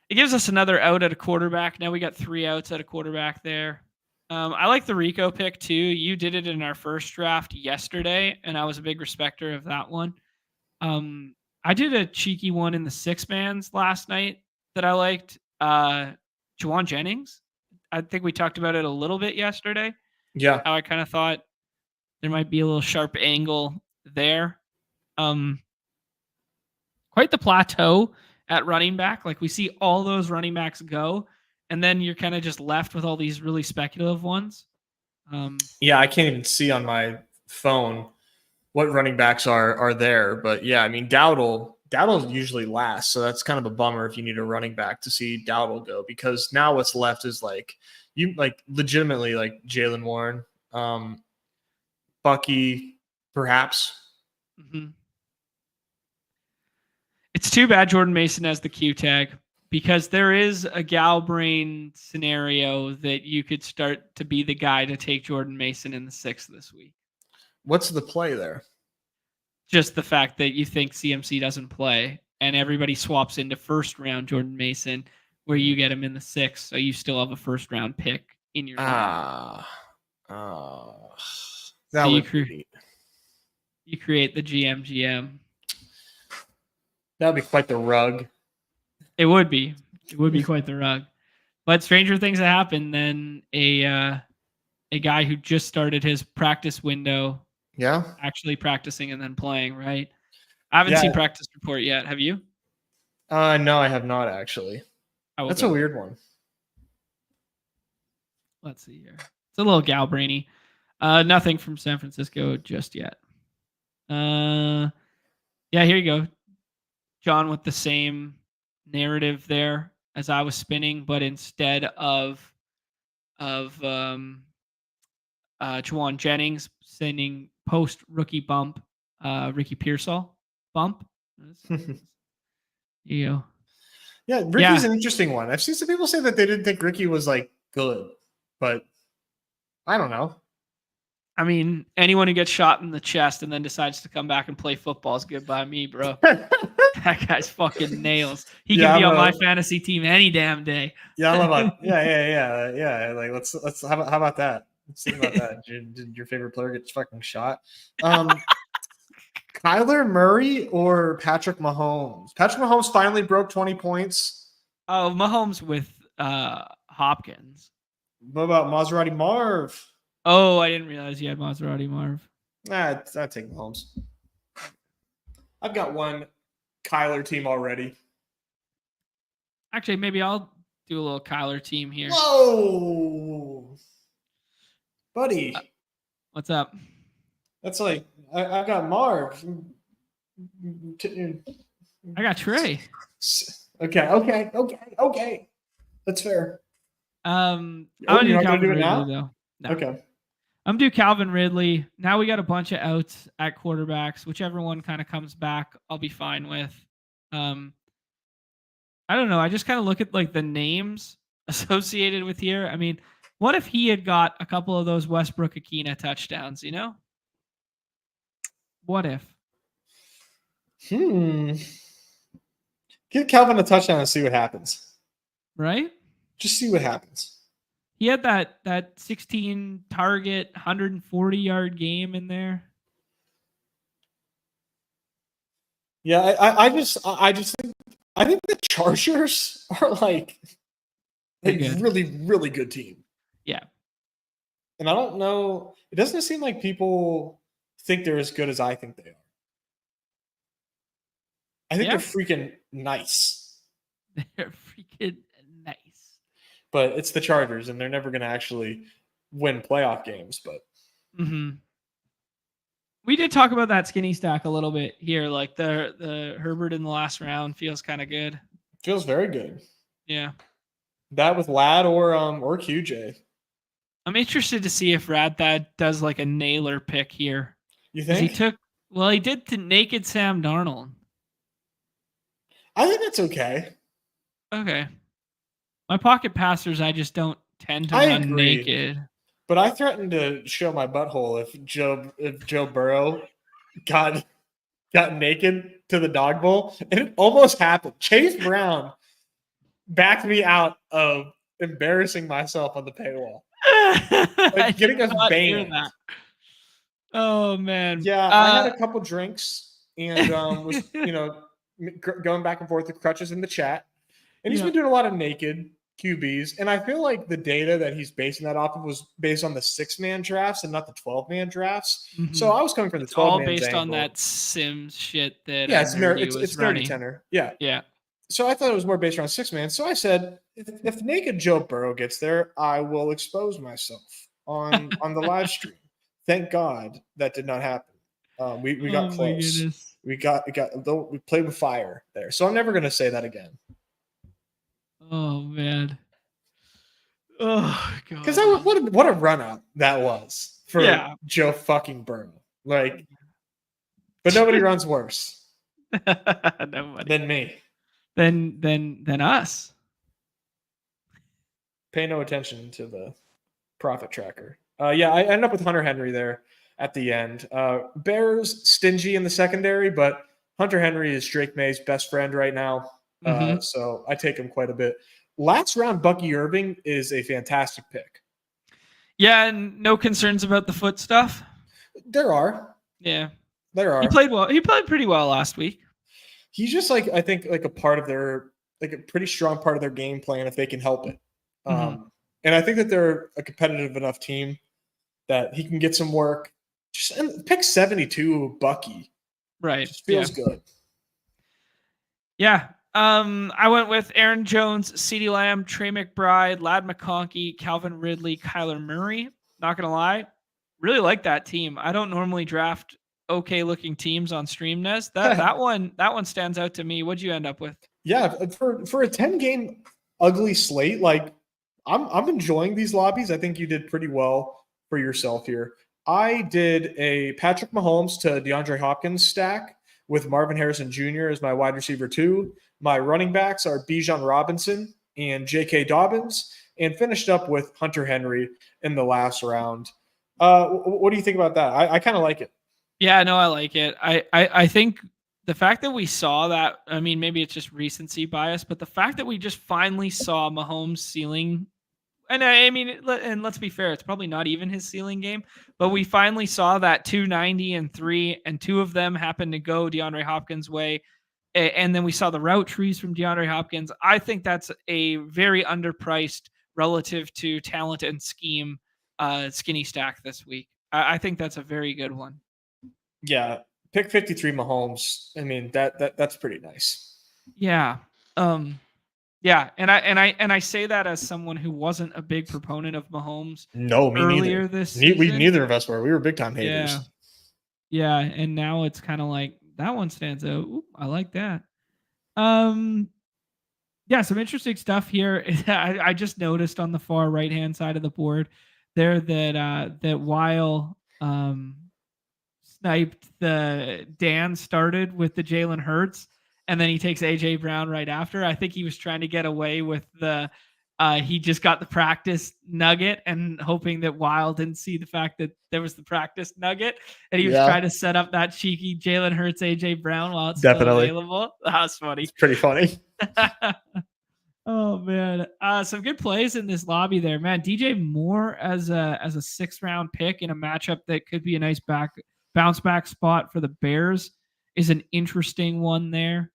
It gives us another out at a quarterback. Now we got 3 outs at a quarterback there. I like the Rico pick too. You did it in our first draft yesterday, and I was a big respecter of that one. I did a cheeky one in the 6-mans last night that I liked. Juwan Jennings. I think we talked about it a little bit yesterday. Yeah. How I kind of thought there might be a little sharp angle there. Quite the plateau at running back. Like we see all those running backs go, and then you're kind of just left with all these really speculative ones. Yeah, I can't even see on my phone what running backs are there. But yeah, I mean Dowdle usually last, so that's kind of a bummer if you need a running back to see Dowdle go, because now what's left is legitimately like Jalen Warren, Bucky, perhaps. Mm-hmm. It's too bad Jordan Mason has the Q tag, because there is a gal brain scenario that you could start to be the guy to take Jordan Mason in the 6th this week. What's the play there? Just the fact that you think CMC doesn't play and everybody swaps into first round Jordan Mason, where you get him in the 6th, so you still have a first round pick in your that so you create the GM. That would be quite the rug. It would be quite the rug. But stranger things have happened than a guy who just started his practice window Yeah. actually practicing and then playing, right? I haven't Yeah. seen practice report yet. Have you? No, I have not actually. I will That's go a look. weird one. Let's see here. It's a little gal brainy. Nothing from San Francisco just yet. Yeah, here you go. John with the same narrative there as I was spinning, but instead of Juwan Jennings sending post rookie bump, Ricky Pearsall bump. There you go. Yeah, Ricky's an interesting one. I've seen some people say that they didn't think Ricky was like good, but I don't know. I mean, anyone who gets shot in the chest and then decides to come back and play football is good by me, bro. That guy's fucking nails. He can be on my fantasy team any damn day. Yeah, I love that. Yeah. Like let's how about that? Let's think about that. Did your favorite player get fucking shot? Kyler Murray or Patrick Mahomes? Patrick Mahomes finally broke 20 points. Oh, Mahomes with Hopkins. What about Maserati Marv? Oh, I didn't realize you had Maserati Marv. I'd take Mahomes. I've got one Kyler team already. Actually, maybe I'll do a little Kyler team here. Whoa, buddy. What's up? That's like I've got Marv. I got Trey. Okay. That's fair. I'm gonna do Calvin Ridley now? though. No. Okay. I'm gonna do Calvin Ridley. Now we got a bunch of outs at quarterbacks. Whichever one kind of comes back, I'll be fine with. I don't know. I just kind of look at like the names associated with here. I mean, what if he had got a couple of those Westbrook Akina touchdowns, you know? What if? Give Calvin a touchdown and see what happens. Right? Just see what happens. He had that 16 target, 140-yard game in there. Yeah, I think the Chargers are like a really, really good team. Yeah. And I don't know. It doesn't seem like people think they're as good as I think they are. I think they're freaking nice. They're freaking nice. But it's the Chargers, and they're never going to actually win playoff games. But we did talk about that skinny stack a little bit here. Like the Herbert in the last round feels kind of good. Feels very good. Yeah. That with Ladd or QJ. I'm interested to see if Radthad does like a nailer pick here. You think? He did to naked Sam Darnold. I think that's okay. Okay. My pocket passers, I just don't tend to run naked. But I threatened to show my butthole if Joe Burrow got naked to the dog bowl, and it almost happened. Chase Brown backed me out of embarrassing myself on the paywall, like getting us banned. Oh man! Yeah, I had a couple drinks and was going back and forth with crutches in the chat, and he's been doing a lot of naked QBs, and I feel like the data that he's basing that off of was based on the 6-man drafts and not the 12-man drafts. So I was coming from the 12-man all based on that Sims shit that it's nerdy tenor. Yeah. So I thought it was more based around 6-man. So I said, if naked Joe Burrow gets there, I will expose myself on the live stream. Thank God that did not happen. We got close. We played with fire there. So I'm never going to say that again. Oh man! Oh god! Because what a run up that was for Joe fucking Burrow. Like, but nobody runs worse than me. Than us. Pay no attention to the profit tracker. I ended up with Hunter Henry there at the end. Bears stingy in the secondary, but Hunter Henry is Drake May's best friend right now. So I take him quite a bit. Last round, Bucky Irving is a fantastic pick. Yeah, and no concerns about the foot stuff? There are. Yeah. There are. He played well. He played pretty well last week. He's just I think a part of their, a pretty strong part of their game plan if they can help it. And I think that they're a competitive enough team that he can get some work. Just pick 72 Bucky. Right. Just feels good. Yeah. I went with Aaron Jones, CeeDee Lamb, Trey McBride, Lad McConkey, Calvin Ridley, Kyler Murray. Not gonna lie, really like that team. I don't normally draft okay looking teams on Stream Nez. That one stands out to me. What'd you end up with? Yeah, for a 10 game ugly slate, like I'm enjoying these lobbies. I think you did pretty well for yourself here. I did a Patrick Mahomes to DeAndre Hopkins stack with Marvin Harrison Jr. as my wide receiver 2. My running backs are Bijan Robinson and J.K. Dobbins, and finished up with Hunter Henry in the last round. What do you think about that? I kind of like it. Yeah, no, I like it. I think the fact that we saw that, I mean, maybe it's just recency bias, but the fact that we just finally saw Mahomes' ceiling, and I mean, and let's be fair, it's probably not even his ceiling game, but we finally saw that 290 and 3, and 2 of them happened to go DeAndre Hopkins' way. And then we saw the route trees from DeAndre Hopkins. I think that's a very underpriced relative to talent and scheme skinny stack this week. I think that's a very good one. Yeah, pick 53 Mahomes. I mean, that's pretty nice. Yeah. Yeah, and I say that as someone who wasn't a big proponent of Mahomes. No, me earlier neither. this season. Neither of us were. We were big time haters. Yeah, and now it's kind of like that one stands out. Ooh, I like that. Yeah, some interesting stuff here. I just noticed on the far right hand side of the board there that while sniped Dan started with the Jalen Hurts, and then he takes AJ Brown right after. I think he was trying to get away with he just got the practice nugget and hoping that Wild didn't see the fact that there was the practice nugget, and he was trying to set up that cheeky Jalen Hurts AJ Brown while it's still available. That was funny. It's pretty funny. Oh man, some good plays in this lobby there, man. DJ Moore as a 6th round pick in a matchup that could be a nice bounce back spot for the Bears is an interesting one there.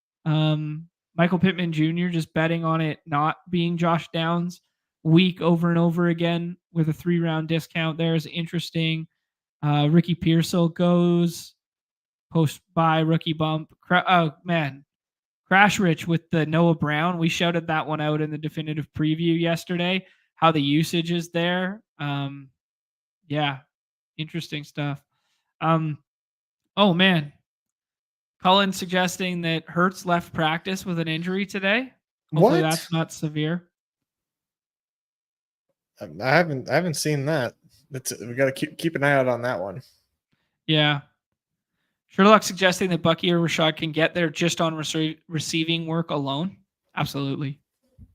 Michael Pittman Jr. just betting on it not being Josh Downs week over and over again with a 3-round discount there is interesting. Ricky Pearsall goes post by rookie bump. Oh man, Crash Rich with the Noah Brown. We shouted that one out in the definitive preview yesterday. How the usage is there. Yeah, interesting stuff. Oh man. Cullen suggesting that Hurts left practice with an injury today. Hopefully that's not severe. I haven't seen that. We got to keep an eye out on that one. Yeah. Sherlock suggesting that Bucky or Rashad can get there just on receiving work alone. Absolutely.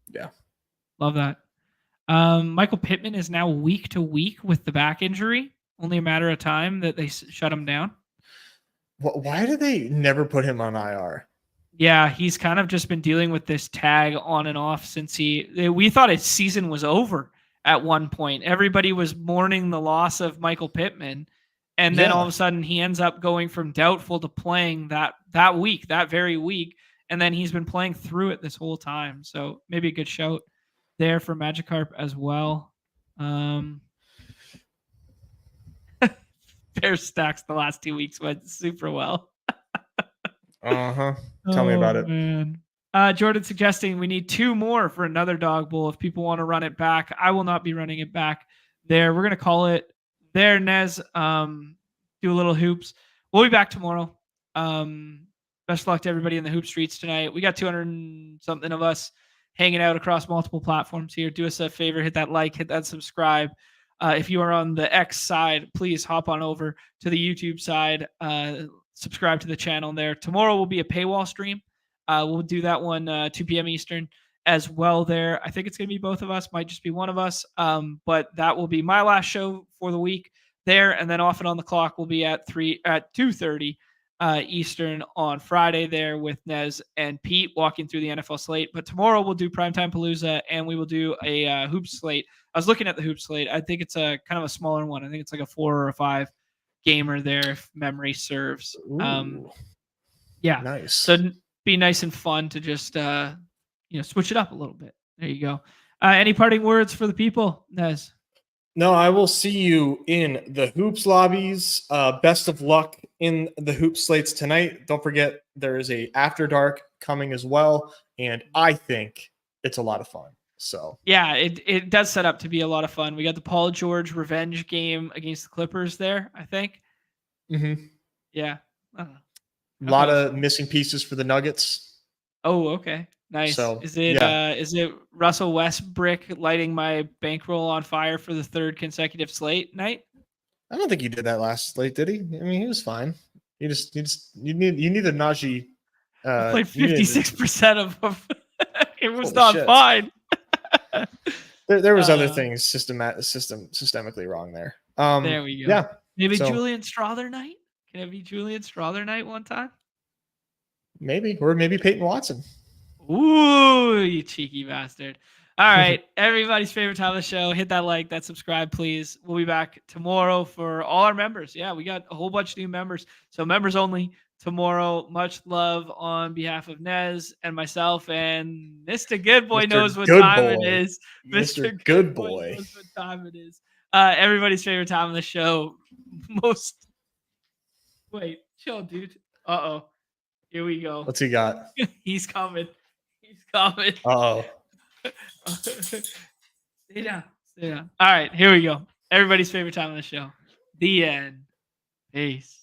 Yeah. Love that. Michael Pittman is now week to week with the back injury. Only a matter of time that they shut him down. Why did they never put him on IR? Yeah, he's kind of just been dealing with this tag on and off since we thought his season was over at one point. Everybody was mourning the loss of Michael Pittman. And then all of a sudden he ends up going from doubtful to playing that very week. And then he's been playing through it this whole time. So maybe a good shout there for Magikarp as well. Bears stacks the last 2 weeks went super well. Tell me about it. Man. Jordan suggesting we need 2 more for another dog bowl if people want to run it back. I will not be running it back there. We're going to call it there, Nez. Do a little hoops. We'll be back tomorrow. Best luck to everybody in the hoop streets tonight. We got 200 and something of us hanging out across multiple platforms here. Do us a favor, hit that like, hit that subscribe. If you are on the X side, please hop on over to the YouTube side. Subscribe to the channel there. Tomorrow will be a paywall stream. We'll do that one 2 p.m. Eastern as well there. I think it's going to be both of us. Might just be one of us. But that will be my last show for the week there. And then off and on the clock will be at 2:30 Eastern on Friday there with Nez and Pete walking through the NFL slate. But tomorrow we'll do Primetime Palooza and we will do a hoop slate. I was looking at the hoop slate. I think it's a kind of a smaller one. I think it's like a 4 or a 5 gamer there if memory serves. Yeah. Nice. So it'd be nice and fun to just switch it up a little bit. There you go. Any parting words for the people, Nez? No, I will see you in the hoops lobbies. Best of luck in the hoop slates tonight. Don't forget there is a After Dark coming as well, and I think it's a lot of fun. So yeah, it does set up to be a lot of fun. We got the Paul George revenge game against the Clippers there, I think. mm-hmm. Yeah. A lot of missing pieces for the Nuggets. Oh, okay. Nice. So, is it Russell Westbrook lighting my bankroll on fire for the third consecutive slate night? I don't think he did that last slate, did he? I mean, he was fine. You need a Najee. I played 56% of them. It was not shit. fine. There was other things systemically wrong there. There we go. Yeah. Maybe Julian Strother night? Can it be Julian Strother night one time? Maybe. Or maybe Peyton Watson. Ooh, you cheeky bastard. All right. Everybody's favorite time of the show. Hit that like, that subscribe, please. We'll be back tomorrow for all our members. Yeah, we got a whole bunch of new members. So members only tomorrow. Much love on behalf of Nez and myself. And Mr. Good Boy knows what time it is. Mr. Good Boy knows what time it is. Everybody's favorite time of the show. Wait, chill, dude. Uh-oh. Here we go. What's he got? He's coming. He's coming. Uh-oh. Stay down. All right, here we go. Everybody's favorite time of the show. The end. Peace.